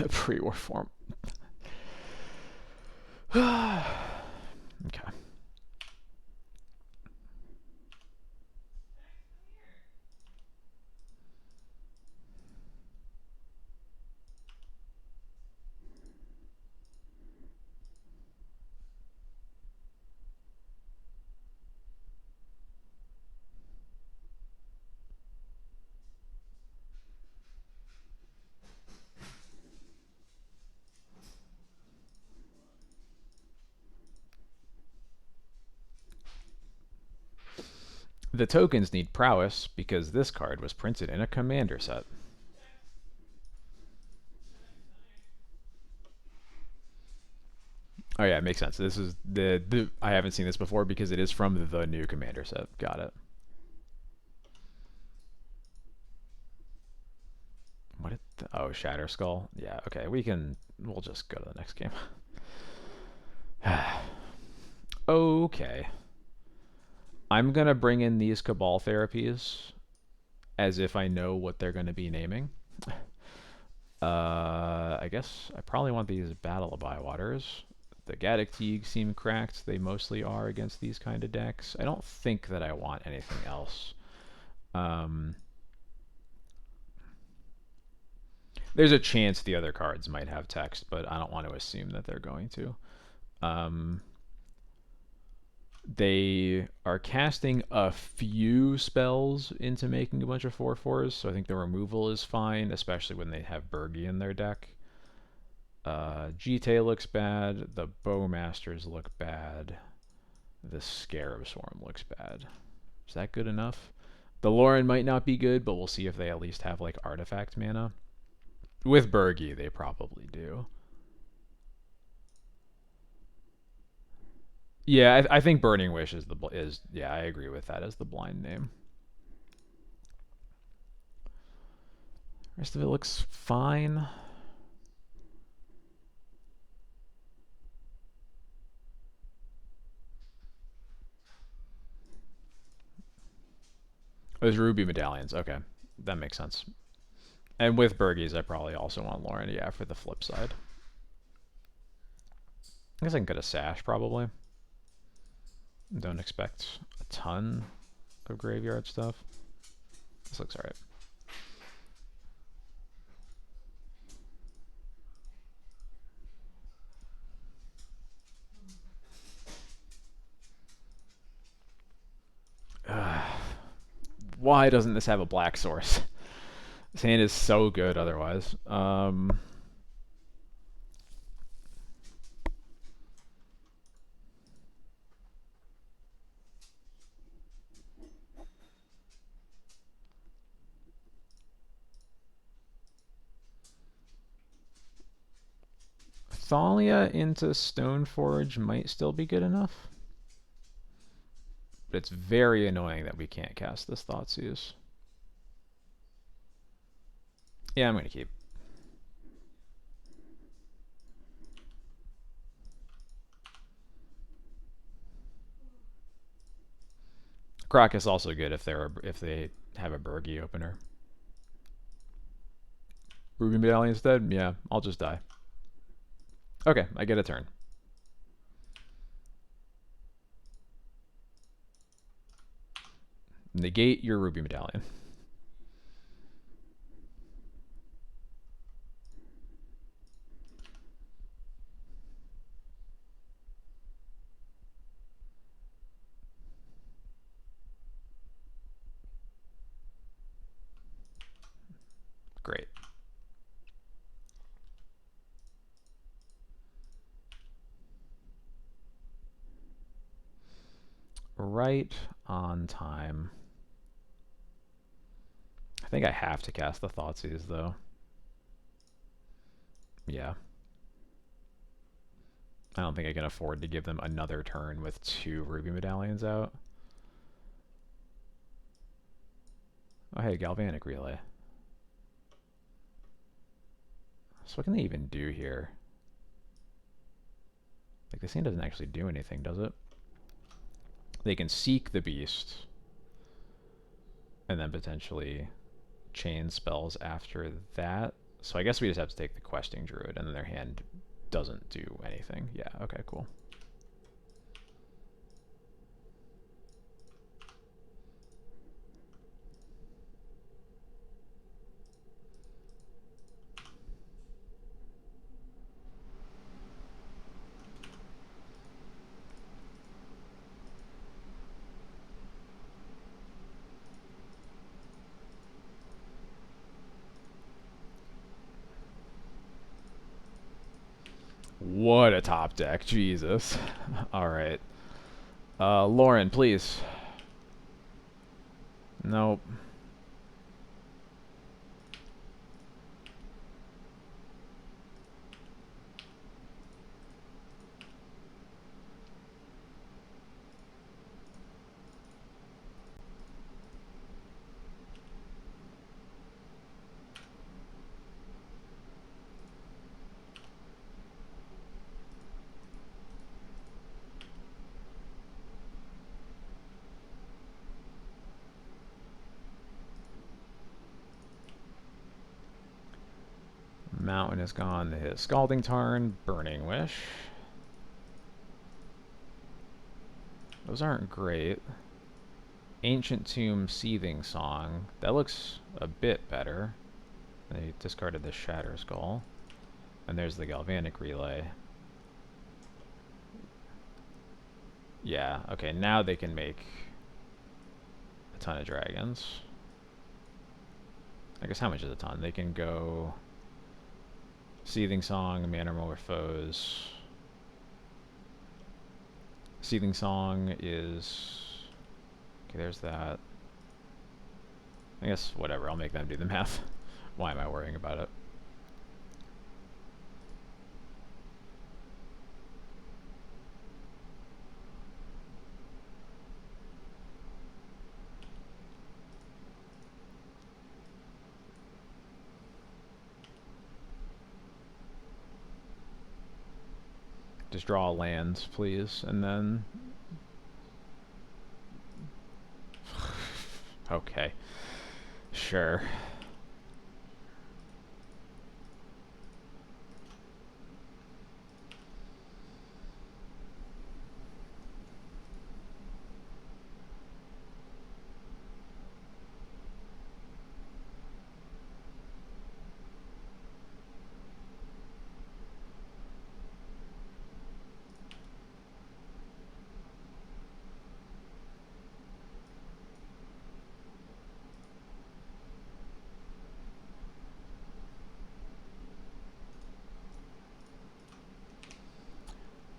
Pre-war form. Okay. The tokens need prowess because this card was printed in a commander set. Oh yeah, it makes sense. This is the I haven't seen this before because it is from the new commander set. Got it. What did oh, Shatter Skull? Yeah, okay. We'll just go to the next game. Okay. I'm going to bring in these Cabal therapies as if I know what they're going to be naming. I guess I probably want these Battle of Bywaters. The Gaddock Teague seem cracked. They mostly are against these kind of decks. I don't think that I want anything else. There's a chance the other cards might have text, but I don't want to assume that they're going to. They are casting a few spells into making a bunch of 4/4s, so I think the removal is fine, especially when they have Bergie in their deck. Gite looks bad. The Bowmasters look bad. The Scarab Swarm looks bad. Is that good enough? The Lauren might not be good, but we'll see if they at least have like artifact mana. With Bergie, they probably do. Yeah, I think Burning Wish is yeah, I agree with that as the blind name. Rest of it looks fine. Those Ruby medallions. Okay, that makes sense. And with Bergies, I probably also want Lauren. Yeah, for the flip side. I guess I can get a Sash probably. Don't expect a ton of graveyard stuff. This looks alright. Why doesn't this have a black source? This hand is so good otherwise. Thalia into Stoneforge might still be good enough. But it's very annoying that we can't cast this Thoughtseize. Yeah, I'm going to keep. Croc is also good if they have a Burgy opener. Ruby Medallion instead? Yeah, I'll just die. Okay, I get a turn. Negate your Ruby Medallion. Great. Right on time. I think I have to cast the Thoughtseize, though. Yeah. I don't think I can afford to give them another turn with 2 Ruby Medallions out. Oh, hey, Galvanic Relay. So what can they even do here? Like, this thing doesn't actually do anything, does it? They can seek the beast. And then potentially chain spells after that. So I guess we just have to take the Questing Druid, and then their hand doesn't do anything. Yeah, okay, cool. What a top deck, Jesus. Alright. Lauren, please. Nope. Mountain is gone to his Scalding Tarn, Burning Wish. Those aren't great. Ancient Tomb, Seething Song. That looks a bit better. They discarded the Shatter Skull. And there's the Galvanic Relay. Yeah, okay, now they can make a ton of dragons. I guess how much is a ton? They can go Seething Song, Metamorphose. Seething Song is... Okay, there's that. I guess, whatever, I'll make them do the math. Why am I worrying about it? Just draw lands, please, and then... Okay. Sure.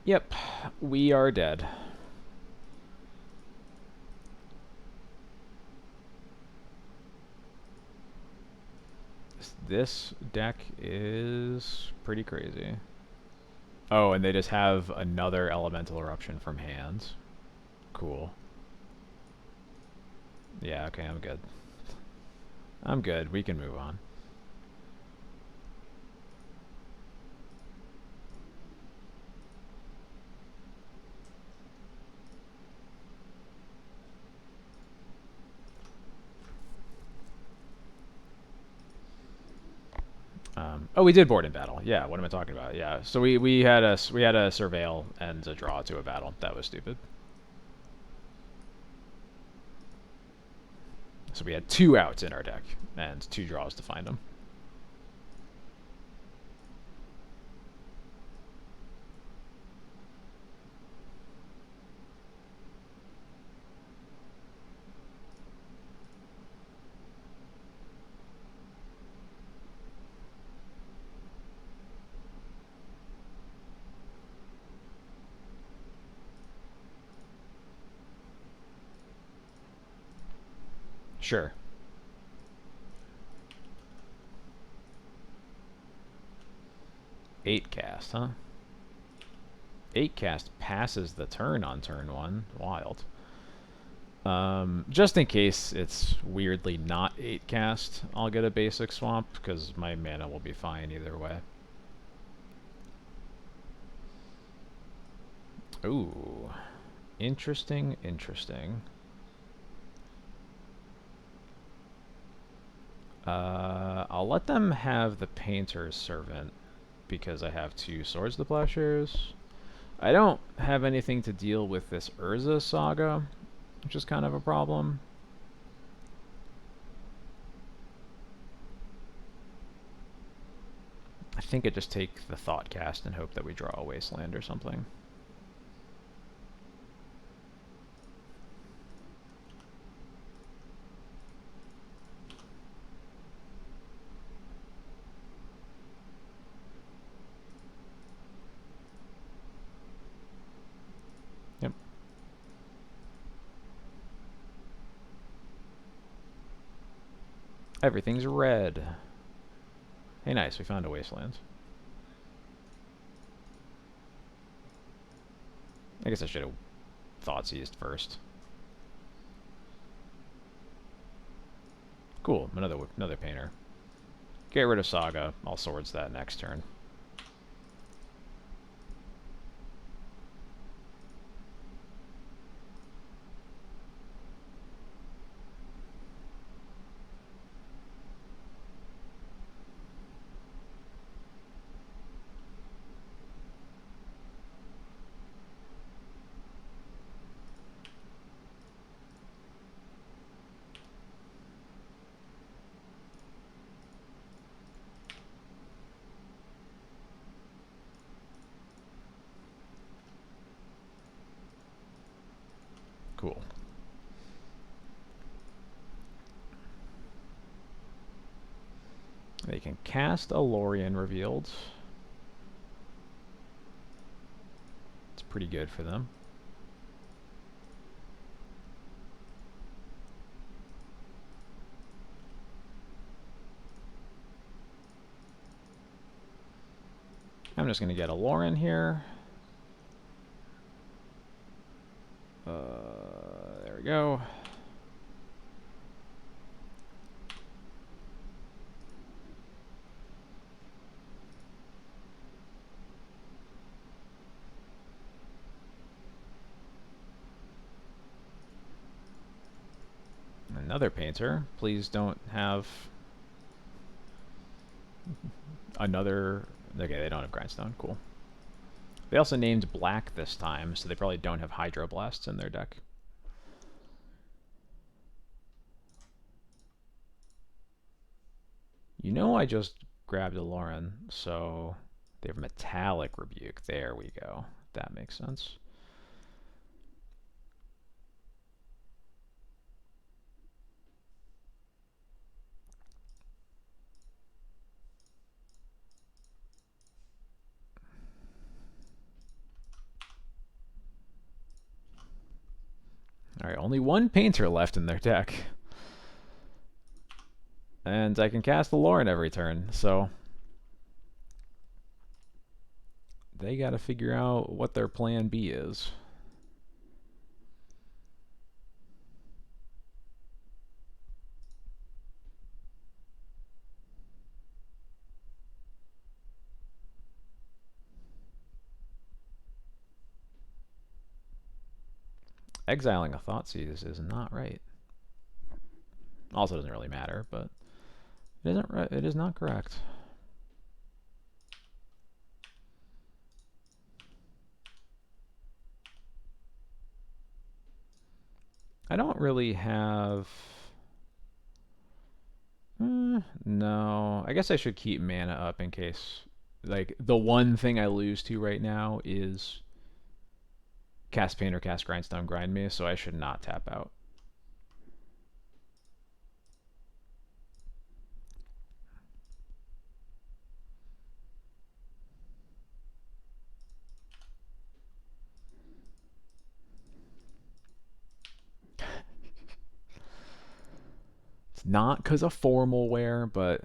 Yep, we are dead. This deck is pretty crazy. Oh, and they just have another Elemental Eruption from hands. Cool. Yeah, okay, I'm good. I'm good. We can move on. Oh, we did board in battle. Yeah, what am I talking about? Yeah, so we had a surveil and a draw to a battle. That was stupid. So we had 2 outs in our deck and 2 draws to find them. Sure. Eight cast, huh? 8 cast passes the turn on turn 1. Wild. Just in case it's weirdly not 8 cast, I'll get a basic swamp, because my mana will be fine either way. Ooh. Interesting, interesting. I'll let them have the Painter's Servant, because I have 2 Swords to Plowshares. I don't have anything to deal with this Urza Saga, which is kind of a problem. I think I just take the Thoughtcast and hope that we draw a Wasteland or something. Yep. Everything's red. Hey, nice, we found a Wasteland. I guess I should have Thoughtseized first. Cool, another painter. Get rid of Saga. I'll Swords that next turn. Cool. They can cast a Lorien revealed. It's pretty good for them. I'm just going to get a Lorien here. There we go. Another painter. Please don't have another... Okay, they don't have Grindstone. Cool. They also named black this time, so they probably don't have Hydroblasts in their deck. You know I just grabbed a Lorien, so they have Metallic Rebuke. There we go. That makes sense. Alright, only 1 painter left in their deck. And I can cast the Lorien every turn, so... They gotta figure out what their plan B is. Exiling a Thoughtseize is not right. Also doesn't really matter, but it isn't right. It is not correct. don't really have... no. I guess I should keep mana up in case... Like, the one thing I lose to right now is cast Pain or cast Grindstone grind me, so I should not tap out. It's not because of formal wear, but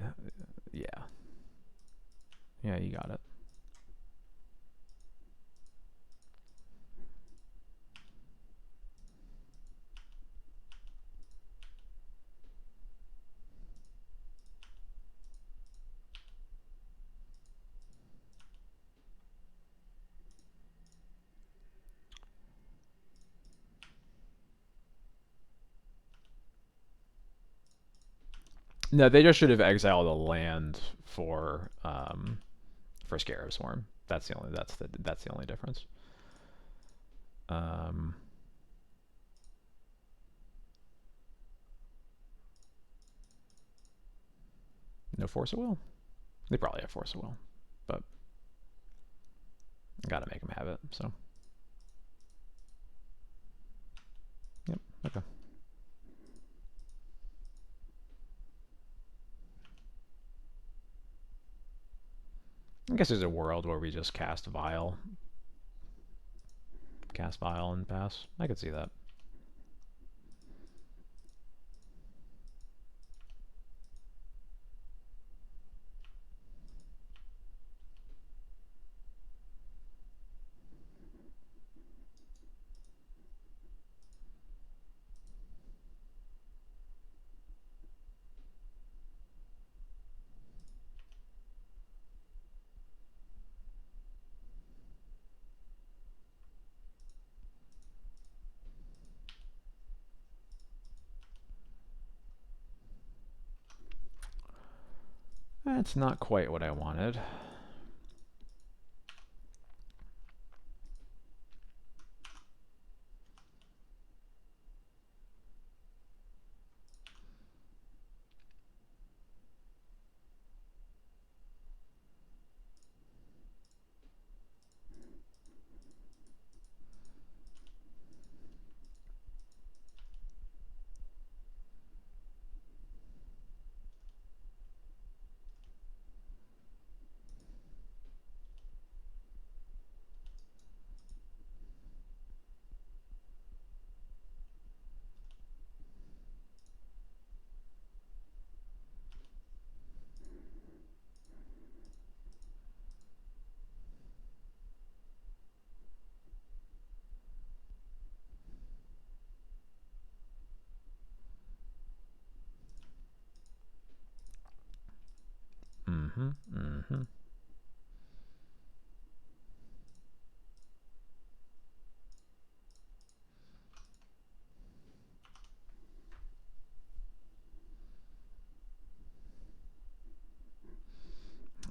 yeah. Yeah, you got it. No, they just should have exiled a land for Scarab Swarm. That's the only difference. No Force of Will. They probably have Force of Will, but gotta make them have it. So, yep. Okay. I guess there's a world where we just cast Vial and pass. I could see that. That's not quite what I wanted.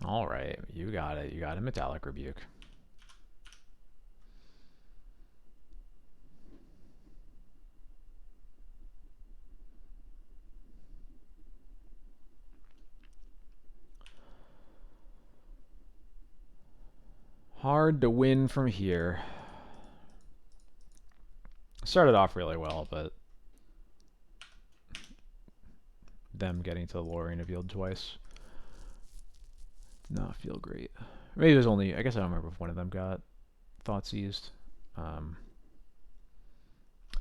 All right, you got it. You got a Metallic Rebuke. Hard to win from here. Started off really well, but them getting to the Lorien of Yield twice did not feel great. Maybe it was only, I guess I don't remember if one of them got Thoughtseized.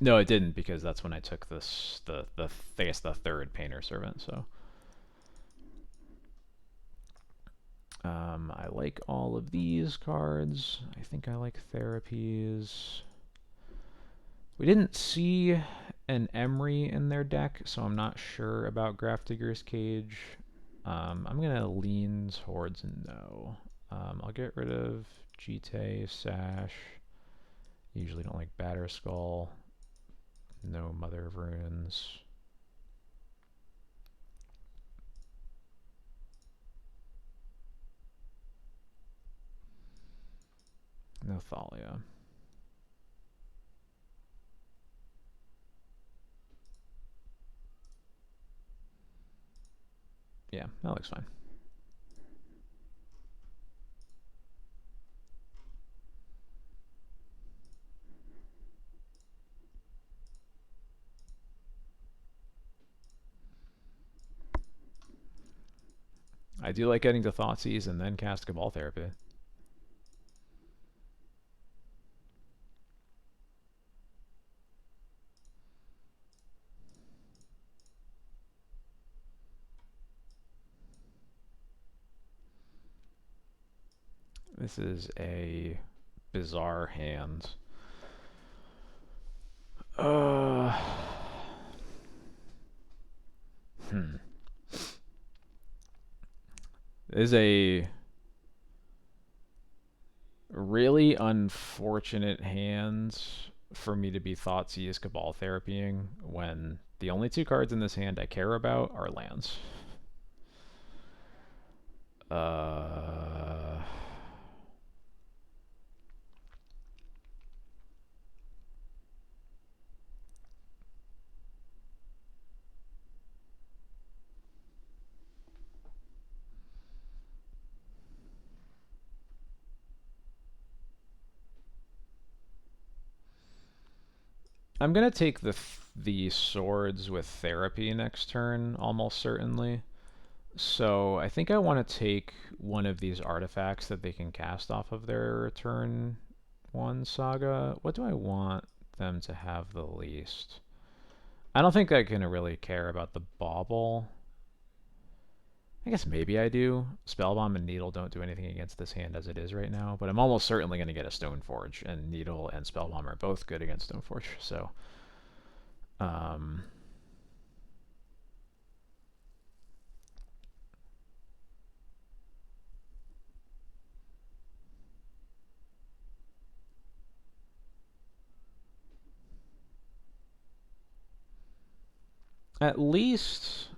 No, it didn't, because that's when I took this, I guess the third Painter Servant, so. I like all of these cards. I think I like Therapies. We didn't see an Emery in their deck, so I'm not sure about Grafdigger's Cage. I'm going to lean towards no. I'll get rid of Jite, Sash. Usually don't like Batterskull. No Mother of Runes. No Thalia. Yeah, that looks fine. I do like getting to Thoughtseize and then cast Cabal Therapy. This is a bizarre hand. Uh, hmm. This is a really unfortunate hand for me to be Thoughtseize Cabal Therapying when the only two cards in this hand I care about are lands. Uh, I'm gonna take the swords with therapy next turn, almost certainly. So I think I want to take one of these artifacts that they can cast off of their turn one saga. What do I want them to have the least? I don't think I can really care about the bauble. I guess maybe I do. Spellbomb and Needle don't do anything against this hand as it is right now, but I'm almost certainly going to get a Stoneforge, and Needle and Spellbomb are both good against Stoneforge, so... At least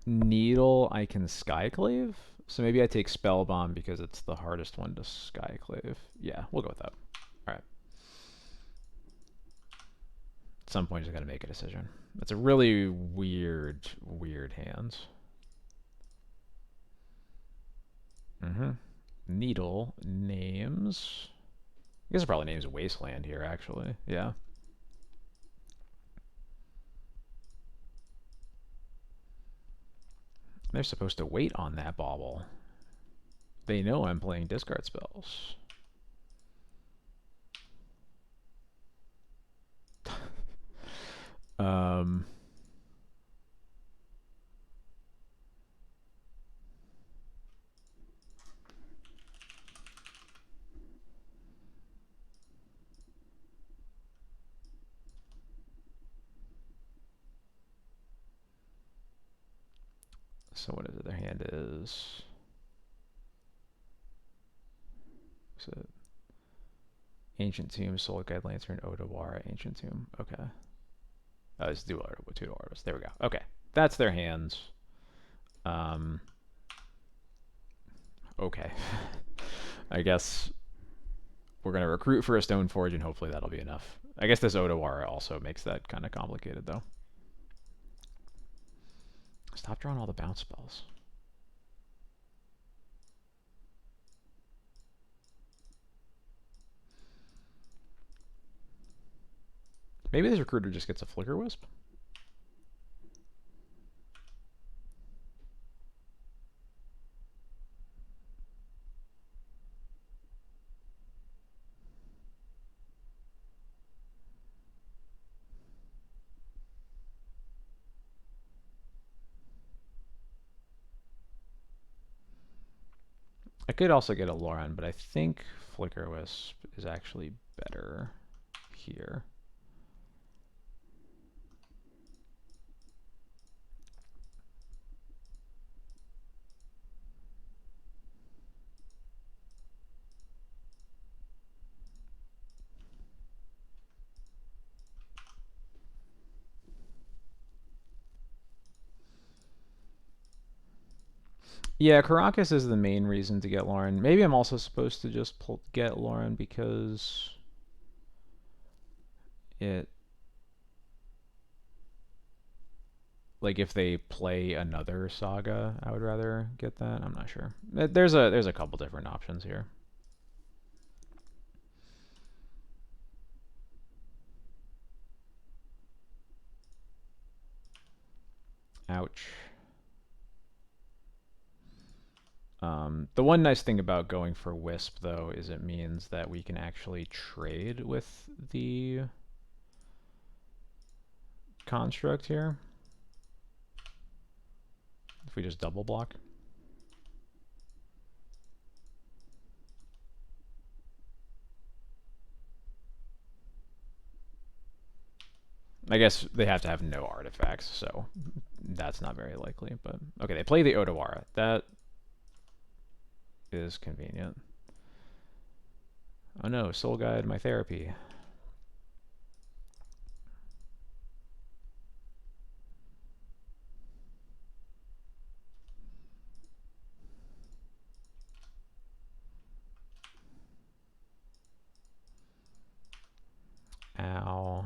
Needle I can Skyclave, so maybe I take Spellbomb because it's the hardest one to Skyclave. Yeah, we'll go with that. Alright. At some point, he's got to make a decision. It's a really weird, weird hand. Needle names. I guess it probably names Wasteland here, actually. Yeah. They're supposed to wait on that bauble. They know I'm playing discard spells. So what is it? Their hand is it Ancient Tomb, Soul Guide Lantern, Odawara, Ancient Tomb. Okay. It's two artists. There we go. Okay. That's their hands. Okay. I guess we're going to recruit for a Stoneforge, and hopefully that'll be enough. I guess this Odawara also makes that kind of complicated, though. Stop drawing all the bounce spells. Maybe this recruiter just gets a Flicker Wisp. I could also get a Lauren, but I think Flicker Wisp is actually better here. Yeah, Caracas is the main reason to get Lauren. Maybe I'm also supposed to just get Lauren because it... Like if they play another saga, I would rather get that. I'm not sure. There's a couple different options here. Ouch. The one nice thing about going for Wisp, though, is it means that we can actually trade with the construct here. If we just double block. I guess they have to have no artifacts, so that's not very likely. But okay, they play the Odawara. That is convenient. Oh no, Soul Guide, my therapy. Ow.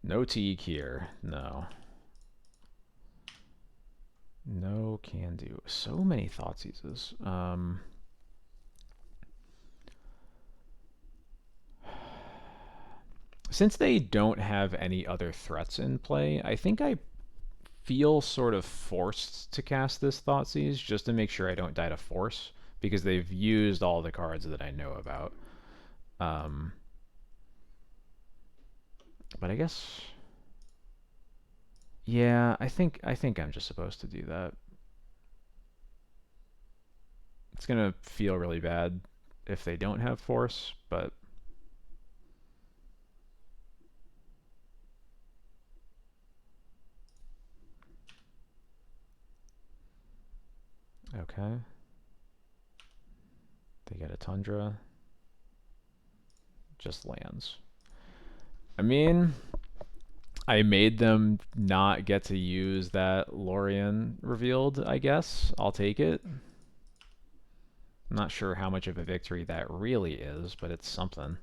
No Teague here. No. No can do. So many Thoughtseizes. Since they don't have any other threats in play, I think I feel sort of forced to cast this Thoughtseize just to make sure I don't die to Force, because they've used all the cards that I know about. But I guess, yeah, I think I'm just supposed to do that. It's gonna feel really bad if they don't have Force, but okay. They get a Tundra. Just lands. I mean, I made them not get to use that Lorien revealed, I guess. I'll take it. I'm not sure how much of a victory that really is, but it's something.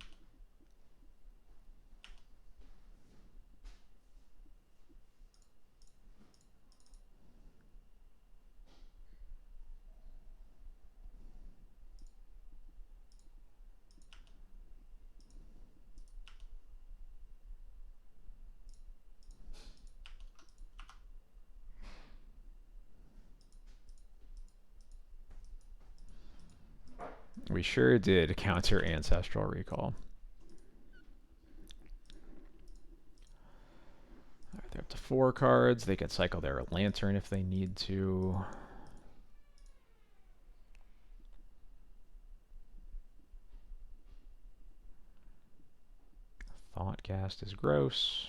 We sure did counter Ancestral Recall. Alright, they're up to 4 cards. They can cycle their Lantern if they need to. Thoughtcast is gross.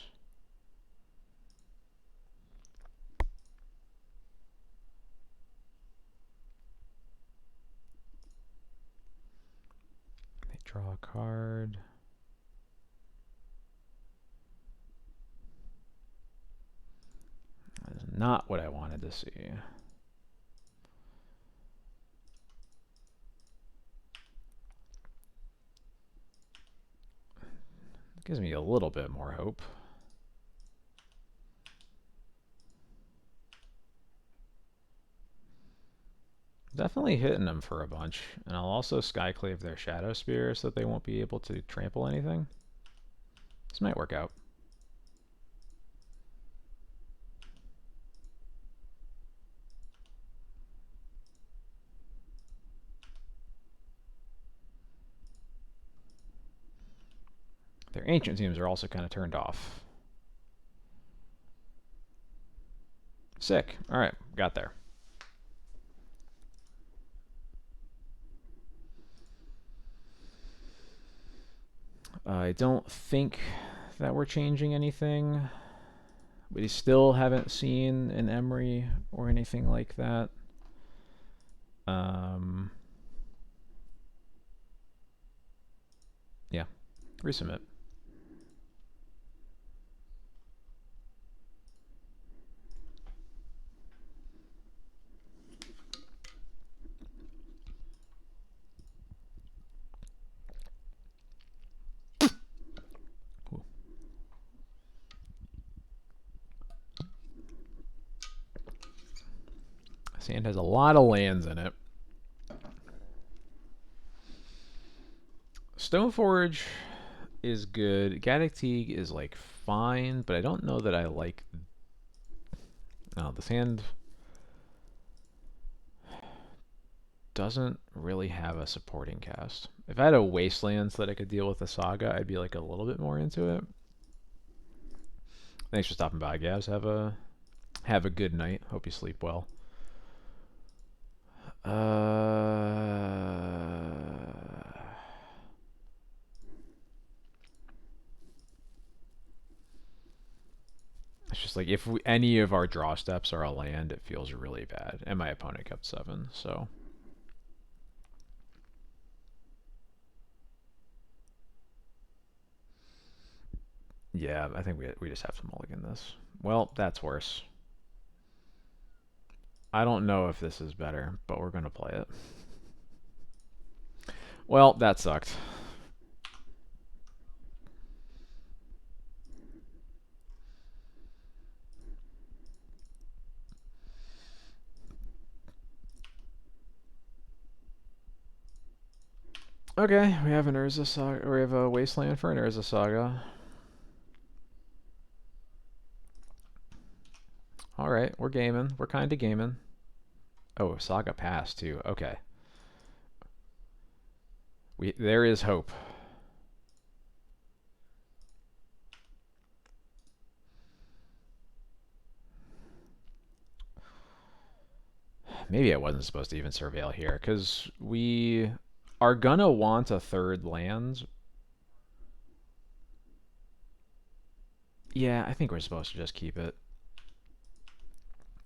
They draw a card. That is not what I wanted to see. It gives me a little bit more hope. Definitely hitting them for a bunch. And I'll also Skyclave their Shadow Spear so that they won't be able to trample anything. This might work out. Their ancient teams are also kind of turned off. Sick. Alright, got there. I don't think that we're changing anything. We still haven't seen an Emery or anything like that. Yeah, resubmit. Sand has a lot of lands in it. Stoneforge is good. Gaddock Teague is like fine, but I don't know that I like. Oh, the sand doesn't really have a supporting cast. If I had a Wastelands that I could deal with a Saga, I'd be like a little bit more into it. Thanks for stopping by, Gabs. Have a good night. Hope you sleep well. It's just like if any of our draw steps are a land, it feels really bad. And my opponent kept 7, so. Yeah, I think we just have to mulligan this. Well, that's worse. I don't know if this is better, but we're going to play it. Well, that sucked. Okay, we have an Urza Saga, or we have a Wasteland for an Urza Saga. Alright, we're gaming. We're kind of gaming. Oh, Saga passed too. Okay. There is hope. Maybe I wasn't supposed to even surveil here, because we are gonna want a third land. Yeah, I think we're supposed to just keep it.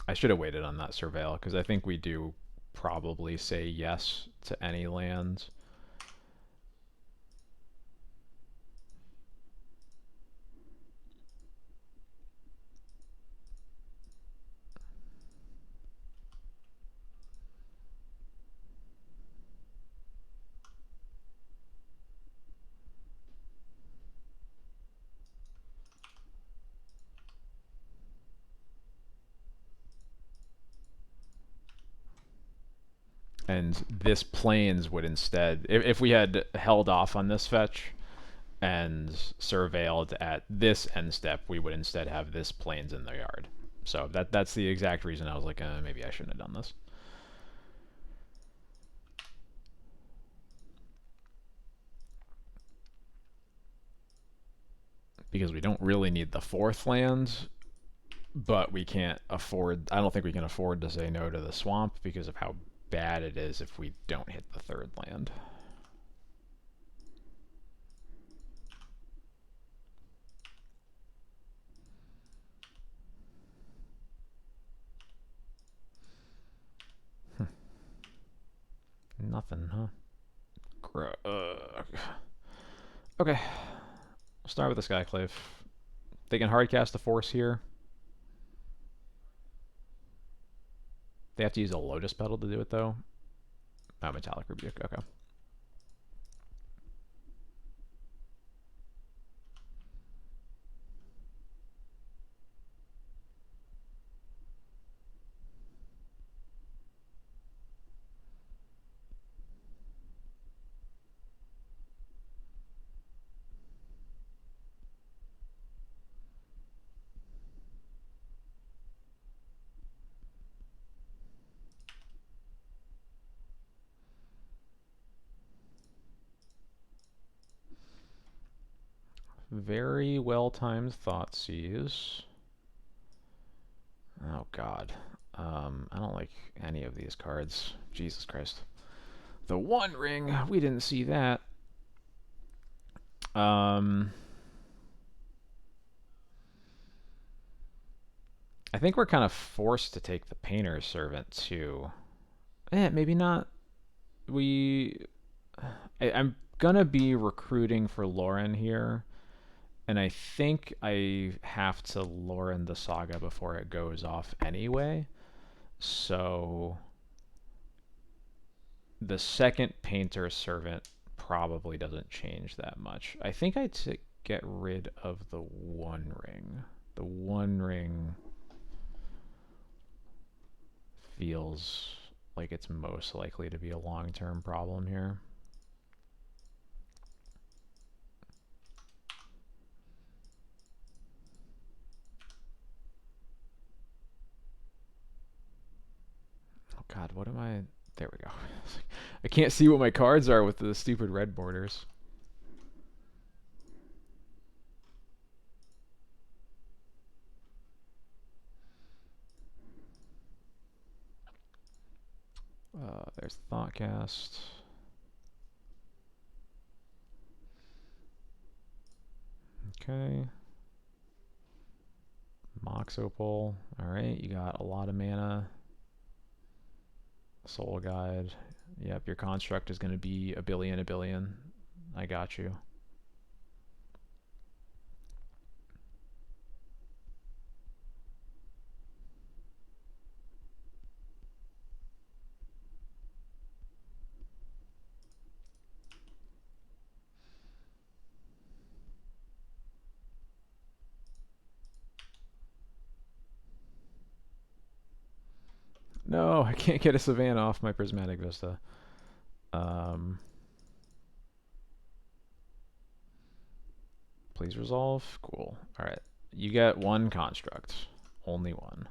I should have waited on that surveil, because I think we do probably say yes to any lands. And this plains would instead, if we had held off on this fetch and surveilled at this end step, we would instead have this plains in the yard. So that's the exact reason I was like, maybe I shouldn't have done this. Because we don't really need the 4th land, but we can't afford, I don't think we can afford to say no to the swamp because of how bad it is if we don't hit the 3rd land. Nothing, huh? Okay. We'll start with the Skyclave. They can hardcast the Force here. They have to use a Lotus Petal to do it, though. Oh, Metallic Rebuke. Okay. Very well timed Thoughtseize. Oh god. I don't like any of these cards. Jesus Christ. The One Ring! We didn't see that. I think we're kind of forced to take the Painter's Servant too. Maybe not. I'm gonna be recruiting for Lauren here. And I think I have to Lauren the Saga before it goes off anyway. So the second Painter Servant probably doesn't change that much. I think I'd get rid of the One Ring. The One Ring feels like it's most likely to be a long-term problem here. Oh God, what am I? There we go. I can't see what my cards are with the stupid red borders. There's Thoughtcast. Okay. Mox Opal. Alright, you got a lot of mana. Soul Guide. Yep, your construct is going to be a billion, a billion. I got you. No, I can't get a Savannah off my Prismatic Vista. Please resolve. Cool. Alright. You get one construct. Only one.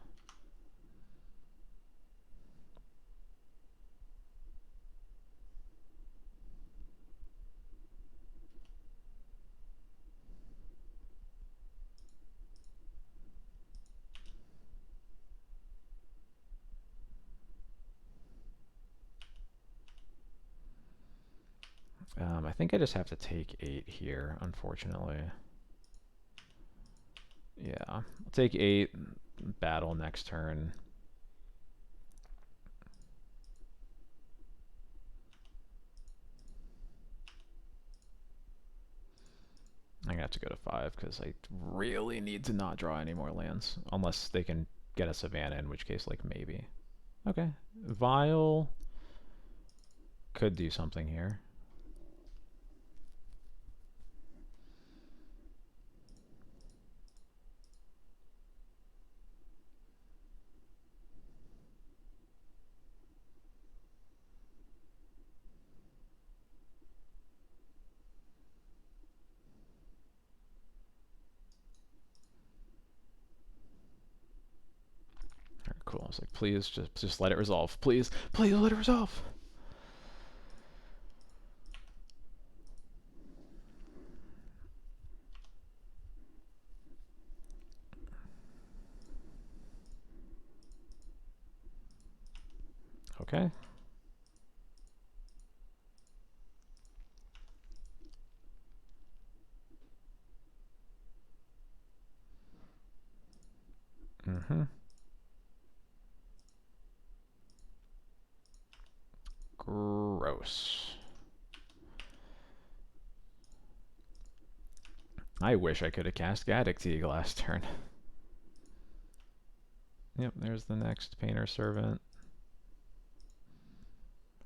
I think I just have to take 8 here, unfortunately. Yeah, I'll take 8, battle next turn. I'm gonna have to go to 5 because I really need to not draw any more lands. Unless they can get a Savannah, in which case, like, maybe. Okay. Vial could do something here. Cool. I was like, please, just let it resolve. Please, please let it resolve. Okay. Mm-hmm. Gross. I wish I could have cast Gaddock Teague last turn. Yep, there's the next Painter Servant.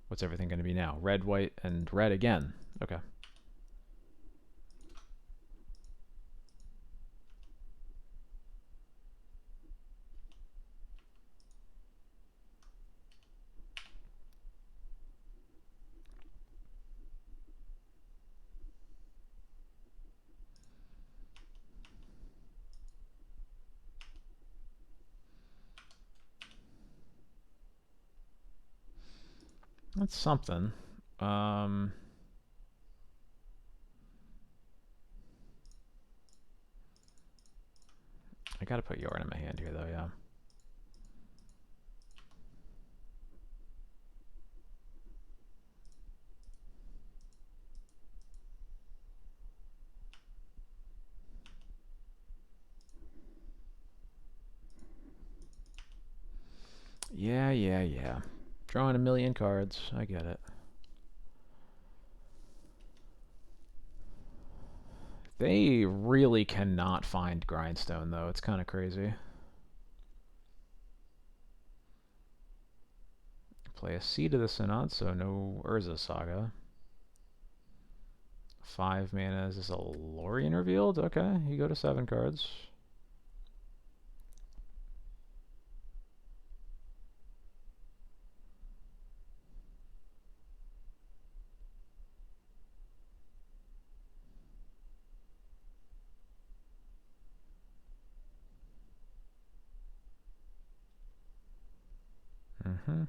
What's everything going to be now? Red, white, and red again. Okay. That's something. I gotta put Yarn in my hand here, though, yeah. Yeah. Drawing a million cards. I get it. They really cannot find Grindstone, though. It's kind of crazy. Play a Seed of the Synod, so no Urza Saga. 5 mana. Is this a Lorien Revealed? Okay, you go to 7 cards. Mm-hmm.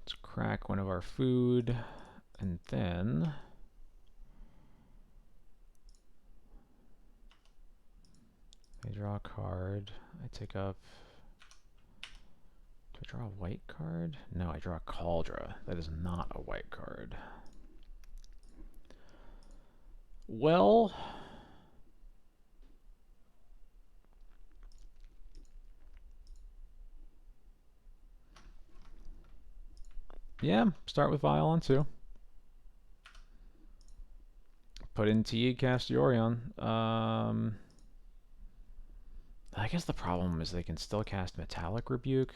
Let's crack one of our food, and then I draw a card. I take up. Do I draw a white card? No, I draw a Cauldra. That is not a white card. Well, yeah, start with Violon too. Put in T, cast Yorion. I guess the problem is they can still cast Metallic Rebuke.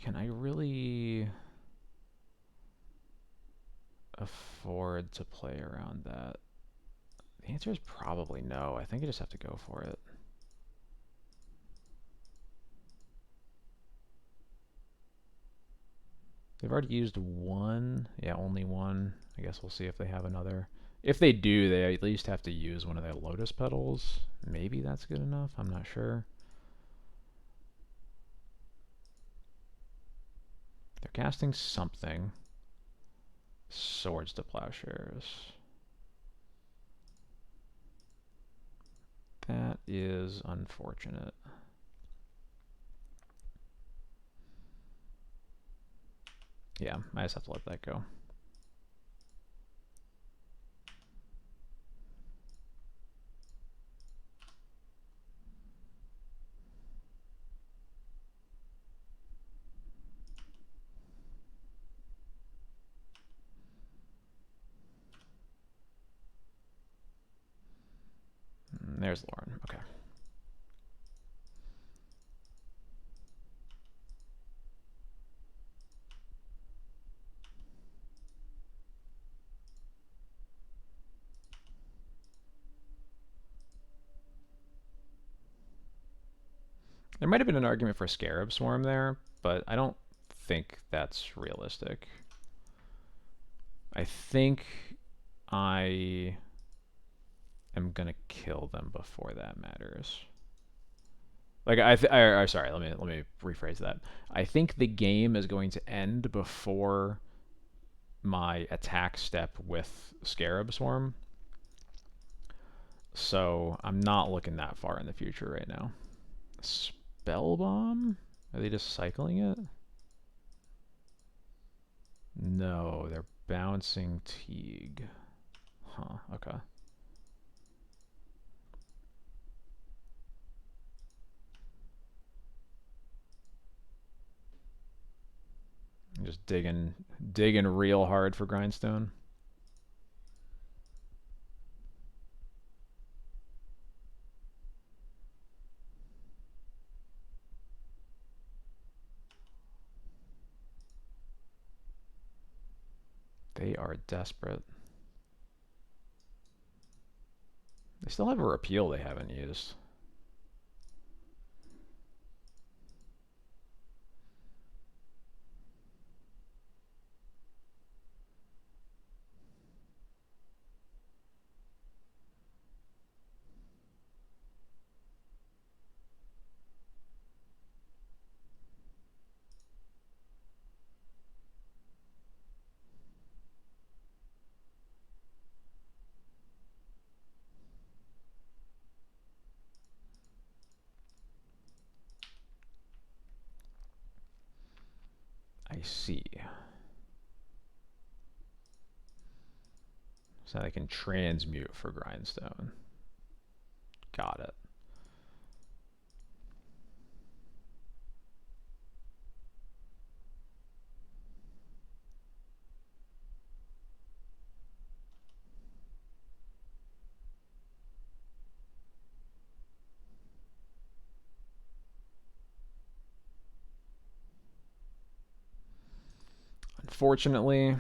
Can I really afford to play around that? The answer is probably no. I think I just have to go for it. They've already used one. Yeah, only one. I guess we'll see if they have another. If they do, they at least have to use one of their Lotus Petals. Maybe that's good enough. I'm not sure. They're casting something. Swords to Plowshares. That is unfortunate. Yeah, I just have to let that go. There's Lauren. Okay. There might have been an argument for Scarab Swarm there, but I don't think that's realistic. I think I am gonna kill them before that matters. Like sorry, let me rephrase that. I think the game is going to end before my attack step with Scarab Swarm. So I'm not looking that far in the future right now. Spell Bomb? Are they just cycling it? No, they're bouncing Teague. Huh, okay. Just digging real hard for Grindstone. They are desperate. They still have a repeal they haven't used. I see. So they can transmute for Grindstone. Got it. Unfortunately,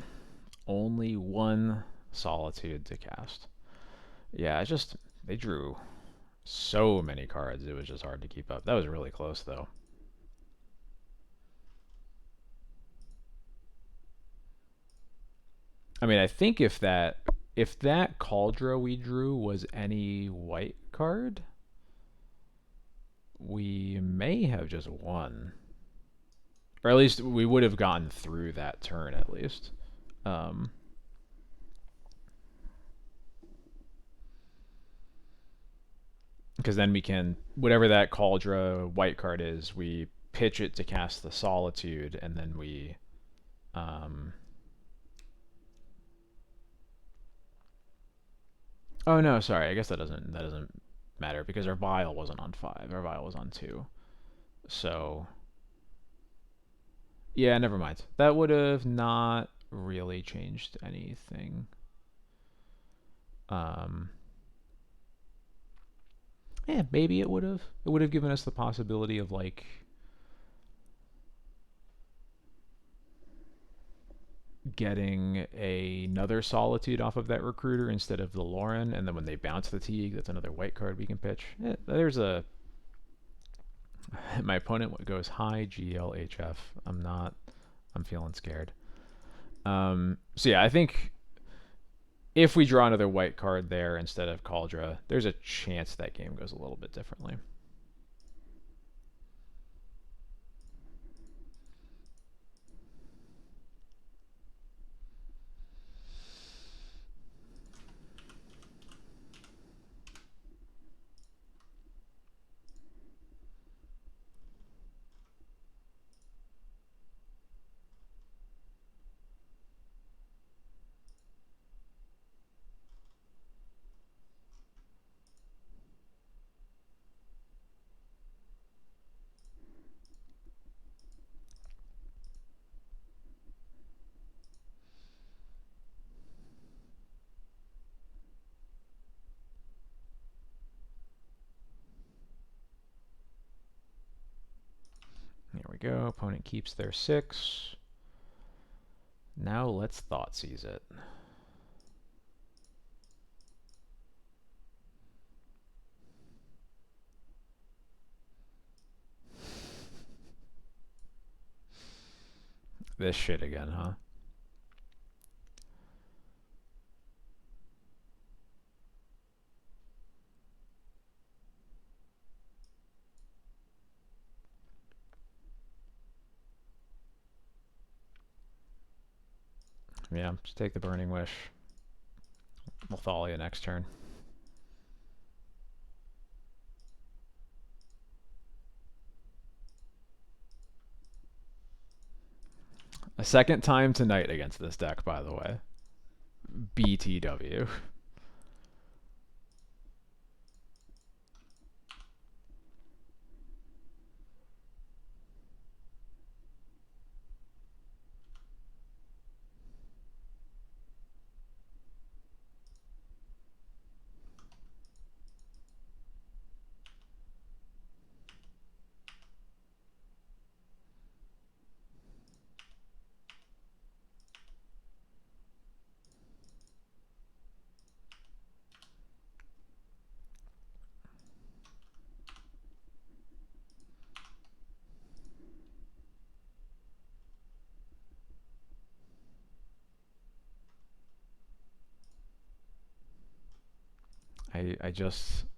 only one Solitude to cast. Yeah, they drew So many cards, it was just hard to keep up. That was really close, though. I mean, I think if that Cauldra we drew was any white card, we may have just won. Or at least we would have gotten through that turn, at least. Um, because then we can, whatever that Cauldra white card is, we pitch it to cast the Solitude, and then we... oh no, sorry. I guess that doesn't matter because our Vial wasn't on 5. Our Vial was on 2. So yeah, never mind. That would have not really changed anything. Um, yeah, maybe it would have. It would have given us the possibility of like getting another Solitude off of that Recruiter instead of the Lauren, and then when they bounce the Teague, that's another white card we can pitch. There's a... my opponent goes high GLHF. I'm feeling scared. So yeah, I think if we draw another white card there instead of Cauldra, there's a chance that game goes a little bit differently. There we go. Opponent keeps their 6. Now let's Thoughtseize it. This shit again, huh? Yeah, just take the Burning Wish. We'll Thalia next turn. A second time tonight against this deck, by the way. BTW.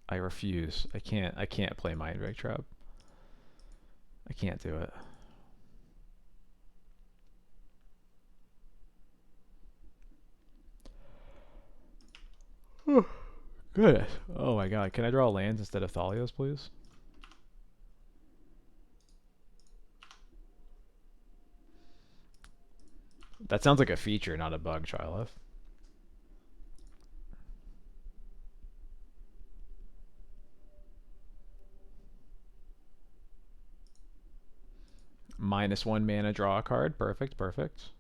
I refuse. I can't play Mind Break Trap. I can't do it. Good. Oh my god. Can I draw lands instead of Thalios, please? That sounds like a feature, not a bug, Chilef. -1 mana, draw a card. Perfect, perfect.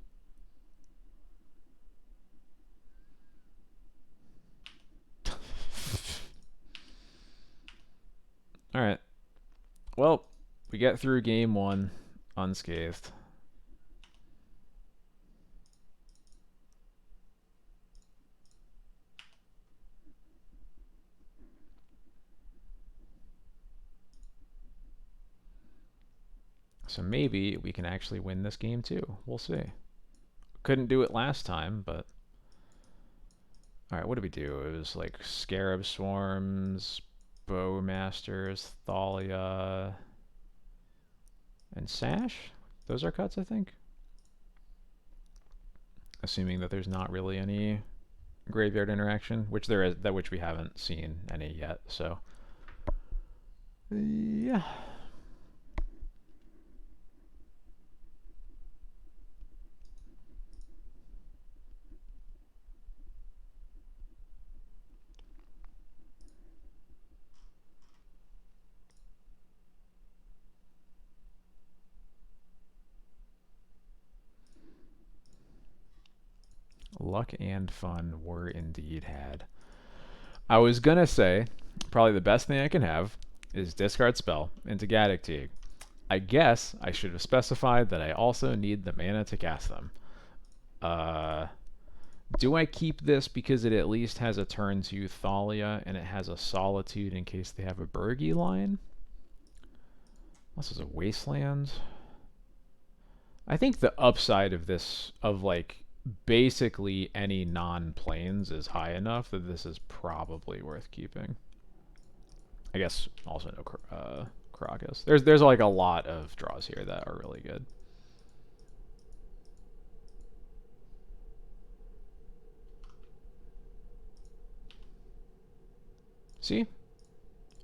Alright. Well, we get through game 1 unscathed. So maybe we can actually win this game too. We'll see. Couldn't do it last time, but... Alright, what did we do? It was like Scarab Swarms, Bowmasters, Thalia, and Sash? Those are cuts, I think? Assuming that there's not really any graveyard interaction, which there is, that which we haven't seen any yet, so... Yeah. Luck and fun were indeed had. I was gonna say, probably the best thing I can have is discard spell into Gaddock Teeg. I guess I should have specified that I also need the mana to cast them. Do I keep this because it at least has a turn 2 Thalia and it has a Solitude in case they have a Burgi line? This is a Wasteland. I think the upside of this, of like basically any non-planes, is high enough that this is probably worth keeping. I guess also no Karakas. There's like a lot of draws here that are really good. See?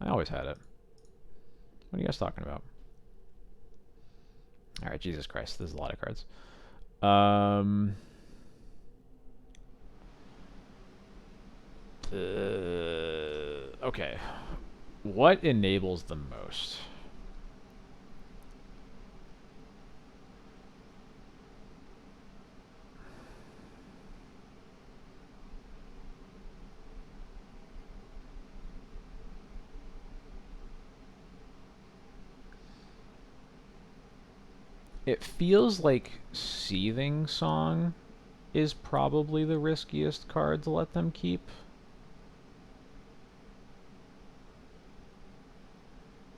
I always had it. What are you guys talking about? Alright, Jesus Christ, this is a lot of cards. Okay. What enables the most? It feels like Seething Song is probably the riskiest card to let them keep.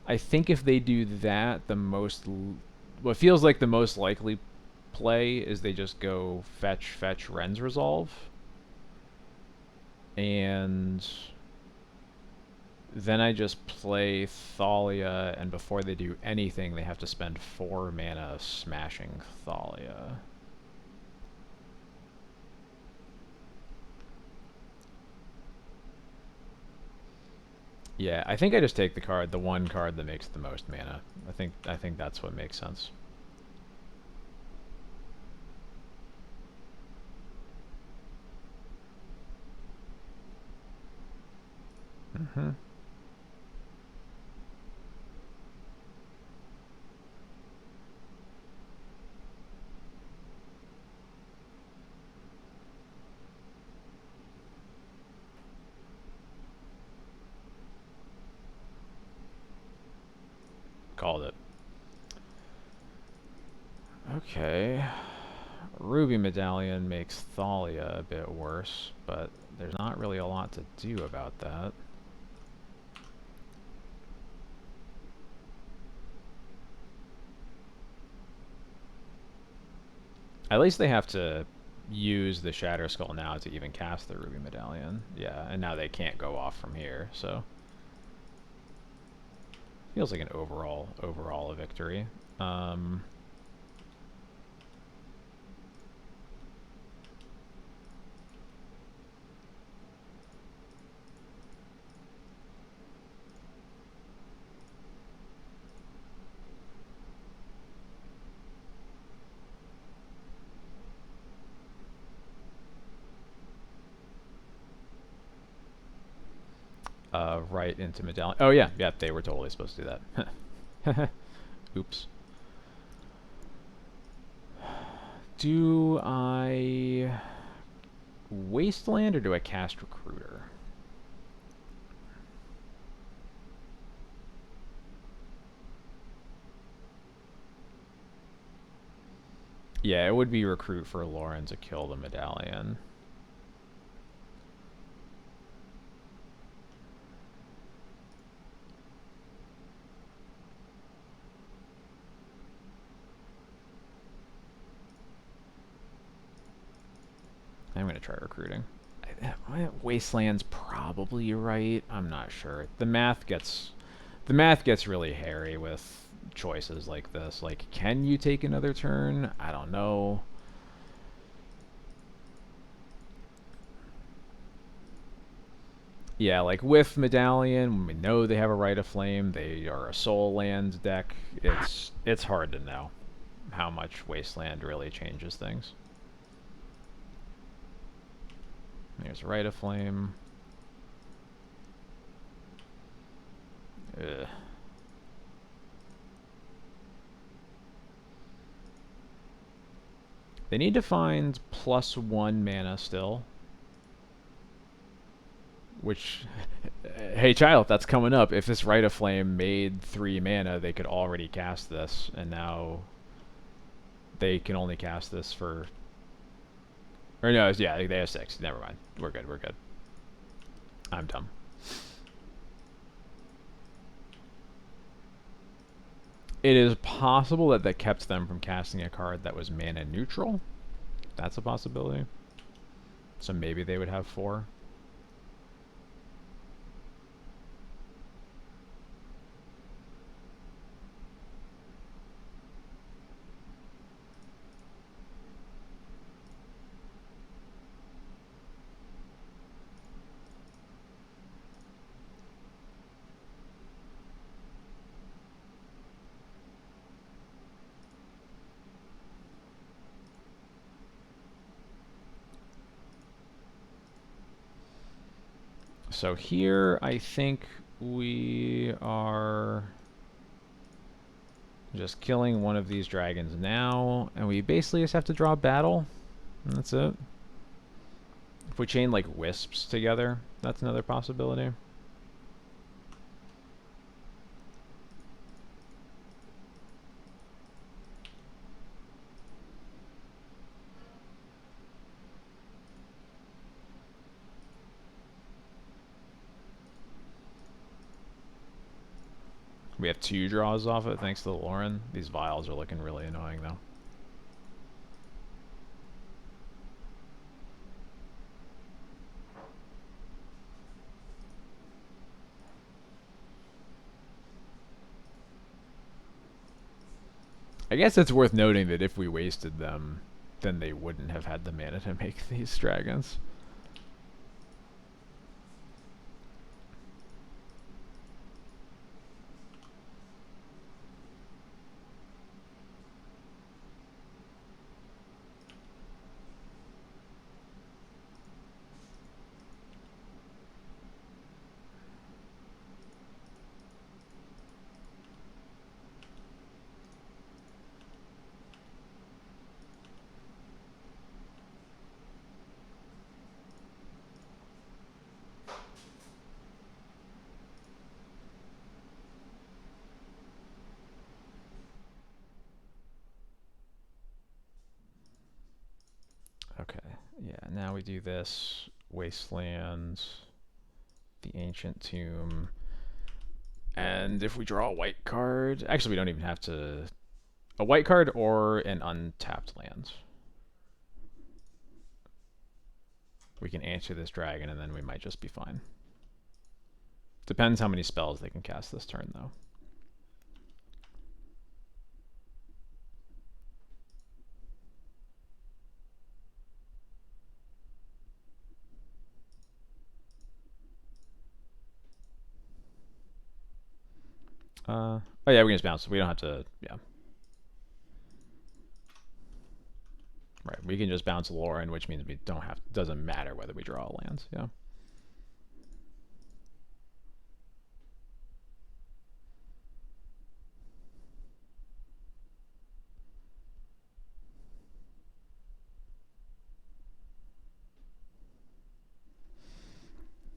I think if they do that, what feels like the most likely play is they just go fetch, Ren's Resolve. And then I just play Thalia, and before they do anything, they have to spend 4 mana smashing Thalia. Yeah, I think I just take the one card that makes the most mana. I think that's what makes sense. Mm-hmm. Called it. Okay. Ruby Medallion makes Thalia a bit worse, but there's not really a lot to do about that. At least they have to use the Shatter Skull now to even cast the Ruby Medallion. Yeah, and now they can't go off from here, so... Feels like an overall a victory. Right into Medallion. Oh yeah, yeah, they were totally supposed to do that. Oops. Do I Wasteland or do I cast Recruiter? Yeah, it would be Recruit for Lauren to kill the Medallion. I'm gonna try recruiting. Wasteland's probably right. I'm not sure. The math gets really hairy with choices like this. Like, can you take another turn? I don't know. Yeah, like with Medallion, when we know they have a Rite of Flame, they are a Soul Land deck. It's hard to know how much Wasteland really changes things. There's Rite of Flame. Ugh. They need to find +1 mana still. Which, hey child, that's coming up. If this Rite of Flame made 3 mana, they could already cast this, and now they can only cast this for... Or no, yeah, they have 6. Never mind. We're good, we're good. I'm dumb. It is possible that that kept them from casting a card that was mana neutral. That's a possibility. So maybe they would have 4. So here, I think we are just killing one of these dragons now, and we basically just have to draw battle, and that's it. If we chain like wisps together, that's another possibility. We have 2 draws off it thanks to the Lauren. These vials are looking really annoying though. I guess it's worth noting that if we wasted them, then they wouldn't have had the mana to make these dragons. Okay, yeah, now we do this. Wastelands, the Ancient Tomb, and if we draw a white card... Actually, we don't even have to... A white card or an untapped land. We can answer this dragon, and then we might just be fine. Depends how many spells they can cast this turn, though. Oh yeah, we can just bounce. We don't have to, yeah. Right, we can just bounce Lauren, which means we don't have, doesn't matter whether we draw lands, yeah.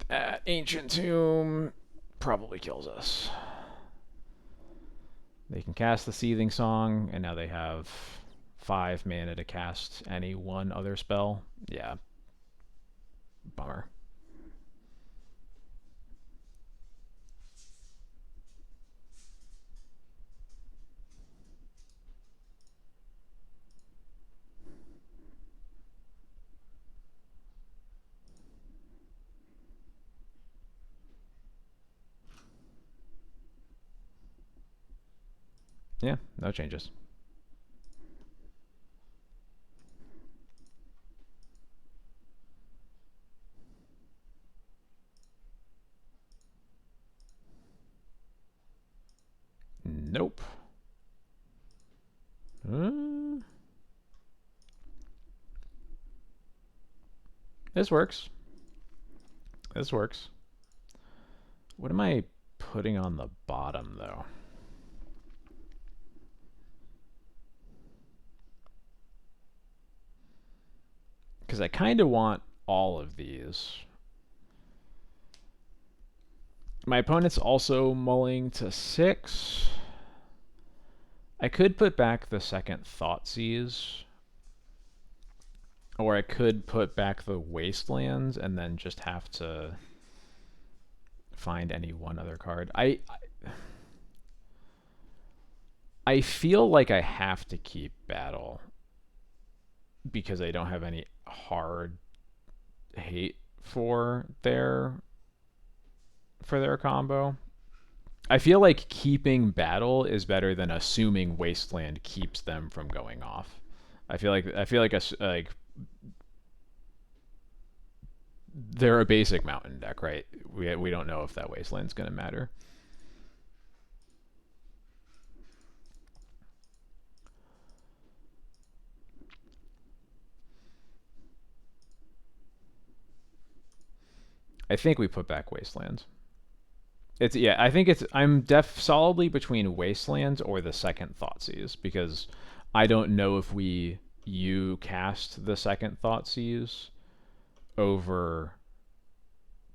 That Ancient Tomb probably kills us. They can cast the Seething Song, and now they have 5 mana to cast any one other spell. Yeah. Bummer. Yeah, no changes. Nope. This works. This works. What am I putting on the bottom, though? Because I kind of want all of these. My opponent's also mulling to 6. I could put back the second Thoughtseize. Or I could put back the Wastelands and then just have to find any one other card. I feel like I have to keep Battle because I don't have any hard hate for their combo. I feel like keeping Battle is better than assuming Wasteland keeps them from going off. I feel like they're a basic mountain deck, right? We don't know if that Wasteland's going to matter. I think we put back Wastelands. I think I'm solidly between Wastelands or the second Thoughtseize because I don't know if you cast the second Thoughtseize over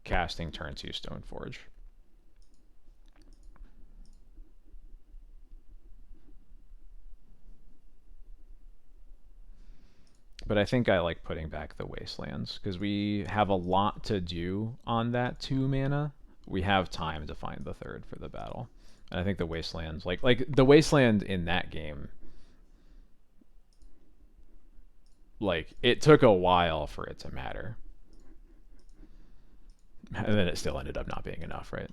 casting turn 2 Stoneforge. But I think I like putting back the Wastelands because we have a lot to do on that 2 mana. We have time to find the third for the battle. And I think the Wastelands, like the Wasteland in that game, like it took a while for it to matter. And then it still ended up not being enough, right?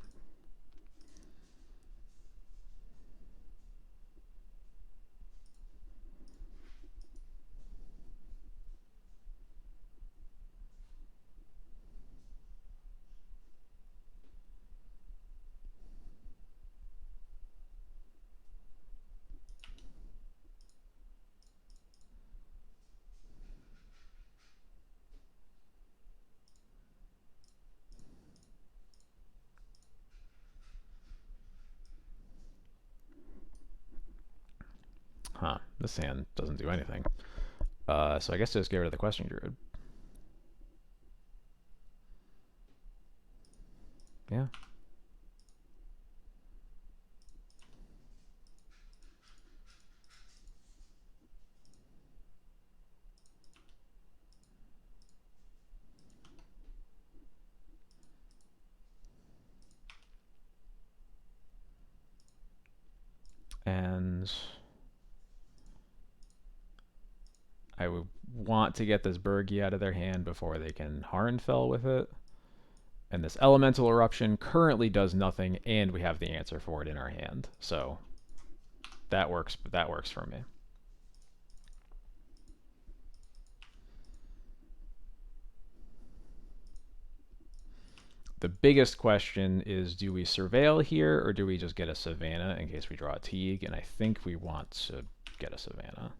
Huh. This hand doesn't do anything. So I guess just get rid of the Question Druid. Yeah. And I would want to get this Bergie out of their hand before they can Harnfell with it. And this Elemental Eruption currently does nothing, and we have the answer for it in our hand. So that works for me. The biggest question is, do we Surveil here, or do we just get a Savannah in case we draw a Teague? And I think we want to get a Savannah.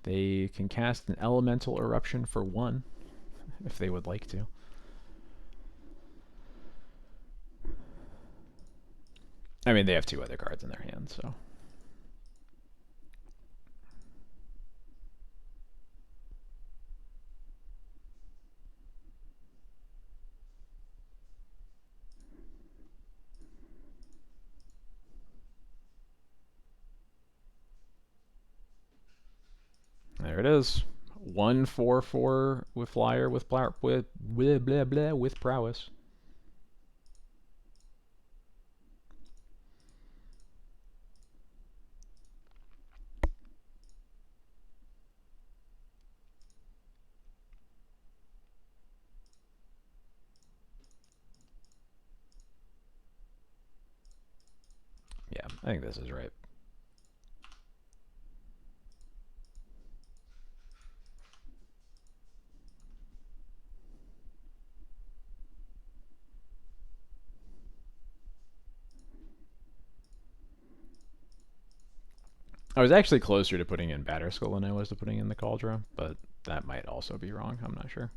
They can cast an Elemental Eruption for 1, if they would like to. I mean, they have 2 other cards in their hand, so. There it is. 1/4/4 with flyer with blah, blah, blah, blah, with prowess. I think this is right. I was actually closer to putting in Batterskull than I was to putting in the Cauldron, but that might also be wrong. I'm not sure.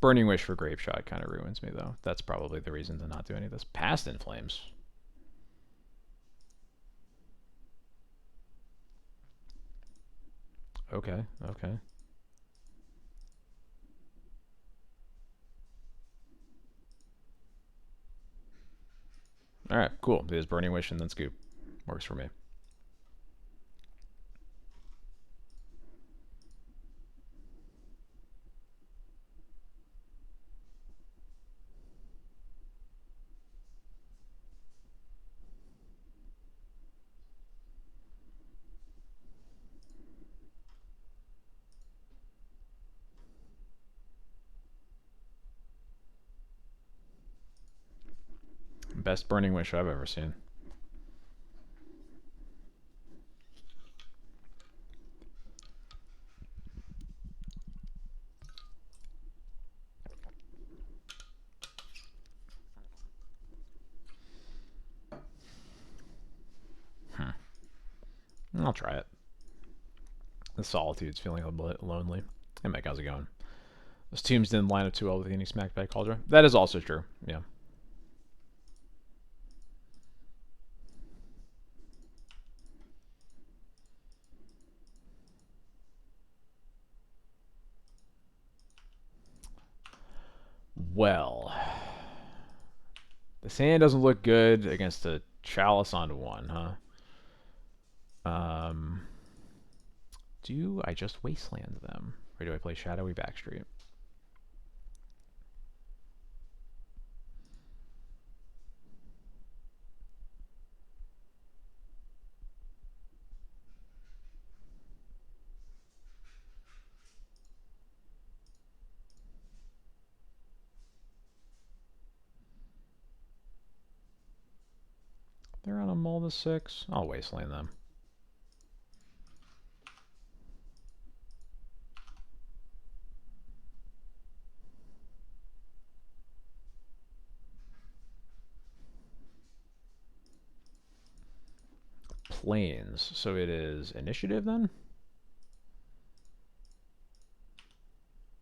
Burning Wish for Grapeshot kind of ruins me, though. That's probably the reason to not do any of this. Past in Flames. Okay, okay. Alright, cool. There's Burning Wish and then Scoop. Works for me. Best Burning Wish I've ever seen. I'll try it. The Solitude's feeling a bit lonely. Hey Mike, how's it going? Those teams didn't line up too well with getting smacked by Cauldron. That is also true, yeah. Well, this hand doesn't look good against a Chalice on 1, huh? Do I just Wasteland them? Or do I play Shadowy Backstreet? They're on a mull to 6. I'll Wasteland them. Plains. So it is initiative then?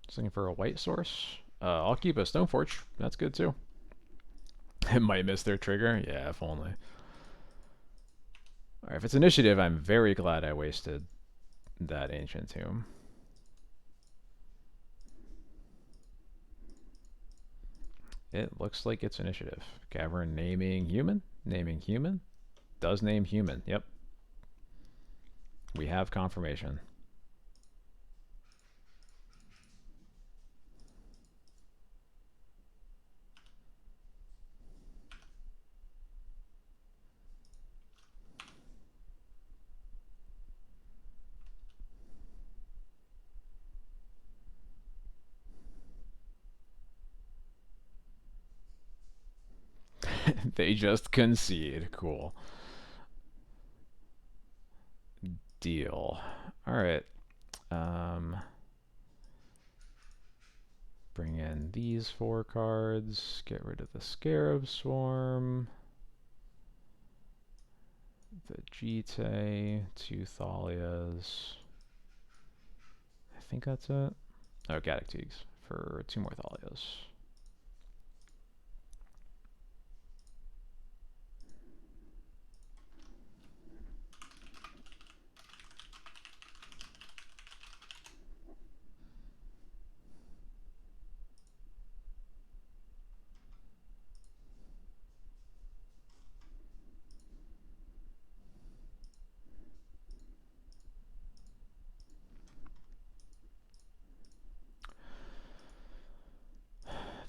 Just looking for a white source. I'll keep a Stoneforge. That's good too. It might miss their trigger. Yeah, if only. Alright, if it's initiative, I'm very glad I wasted that Ancient Tomb. It looks like it's initiative. Cavern naming human. Naming human. Does name human. Yep. We have confirmation. They just concede. Cool. Deal. Alright. Bring in these 4 cards. Get rid of the Scarab Swarm. The Jite. 2 Thalias. I think that's it. Oh, Gaddock Teagues for 2 more Thalias.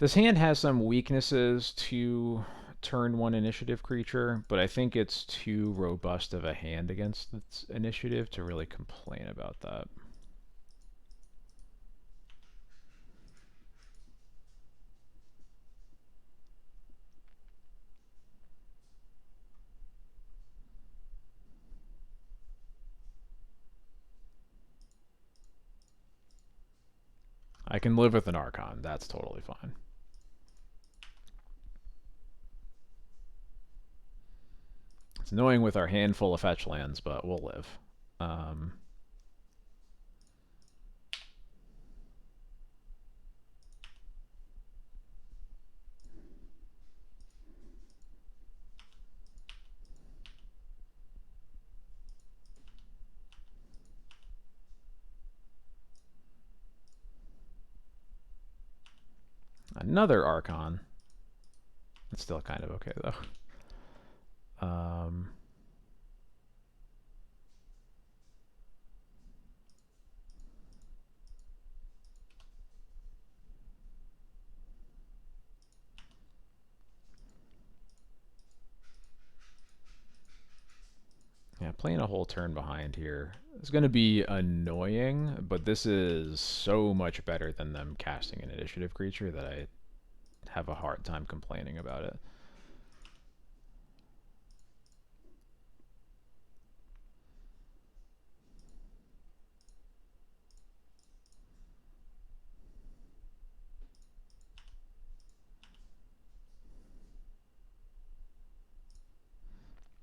This hand has some weaknesses to turn 1 initiative creature, but I think it's too robust of a hand against its initiative to really complain about that. I can live with an Archon. That's totally fine. It's annoying with our handful of fetch lands, but we'll live. Another Archon. It's still kind of okay, though. Yeah, playing a whole turn behind here is going to be annoying, but this is so much better than them casting an initiative creature that I have a hard time complaining about it.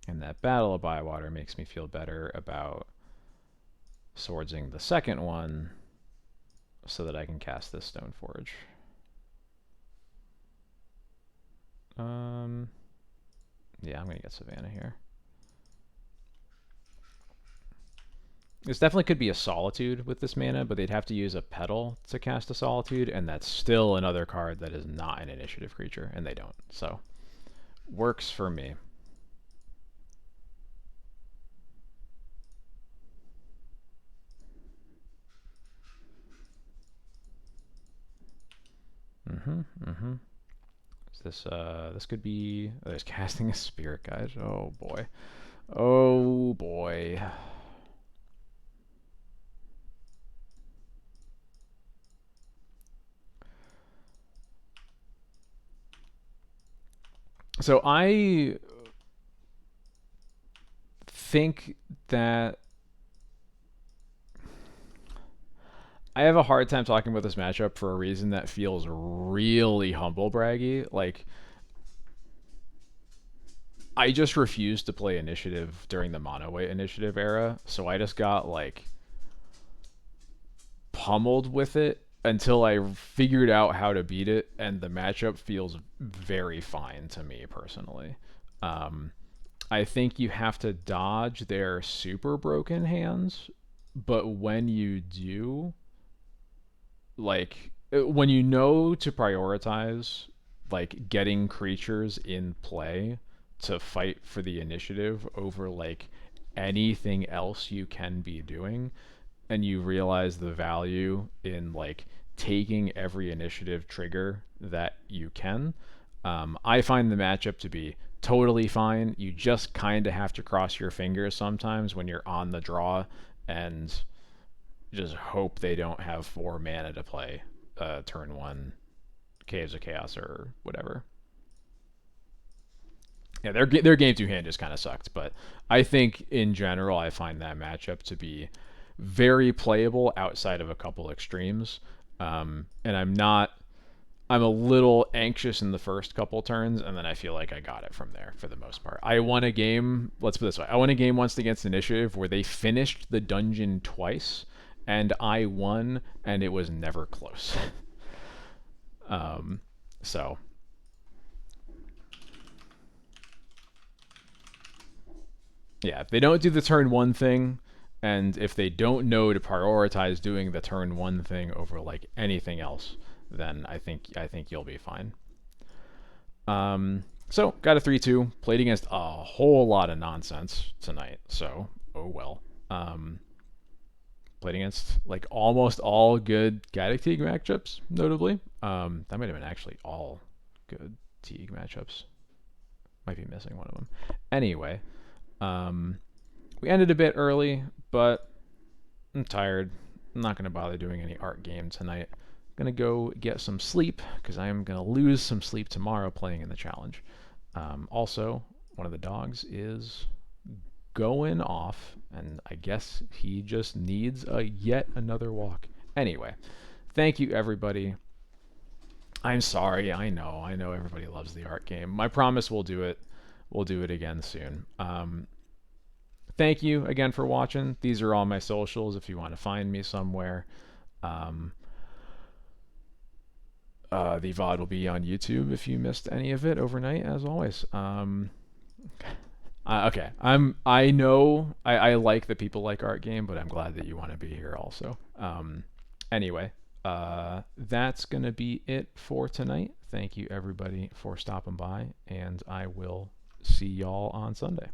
And that Battle of Bywater makes me feel better about swordsing the second one so that I can cast this Stoneforge. Yeah, I'm going to get Savannah here. This definitely could be a Solitude with this mana, but they'd have to use a Petal to cast a Solitude, and that's still another card that is not an initiative creature, and they don't. So, works for me. This could be... Oh, there's casting a Spirit Guide. Oh, boy. Oh, boy. So I think that I have a hard time talking about this matchup for a reason that feels really humble braggy. Like, I just refused to play initiative during the mono weight initiative era, so I just got like pummeled with it until I figured out how to beat it, and the matchup feels very fine to me personally. I think you have to dodge their super broken hands, but when you do, like when you know to prioritize like getting creatures in play to fight for the initiative over like anything else you can be doing, and you realize the value in like taking every initiative trigger that you can, I find the matchup to be totally fine. You just kind of have to cross your fingers sometimes when you're on the draw and just hope they don't have 4 mana to play turn 1 Caves of Chaos or whatever. Yeah, their game 2 hand just kind of sucked, but I think in general I find that matchup to be very playable outside of a couple extremes. And I'm a little anxious in the first couple turns, and then I feel like I got it from there for the most part. I won a game, let's put it this way, I won a game once against Initiative where they finished the dungeon twice, and I won, and it was never close. So... Yeah, if they don't do the turn 1 thing, and if they don't know to prioritize doing the turn 1 thing over like anything else, then I think you'll be fine. So got a 3-2. Played against a whole lot of nonsense tonight. So oh well. Played against like almost all good Gaddock Teague matchups, notably. That might have been actually all good Teague matchups. Might be missing one of them. Anyway, we ended a bit early, but I'm tired. I'm not going to bother doing any art game tonight. I'm going to go get some sleep because I am going to lose some sleep tomorrow playing in the challenge. Also, one of the dogs is going off, and I guess he just needs yet another walk. Anyway, thank you, everybody. I'm sorry. I know everybody loves the art game. I promise we'll do it. We'll do it again soon. Thank you again for watching. These are all my socials if you want to find me somewhere. The VOD will be on YouTube if you missed any of it overnight, as always. Okay, I know I like that people like art game, but I'm glad that you want to be here also. Anyway, that's gonna be it for tonight. Thank you everybody for stopping by, and I will see y'all on Sunday.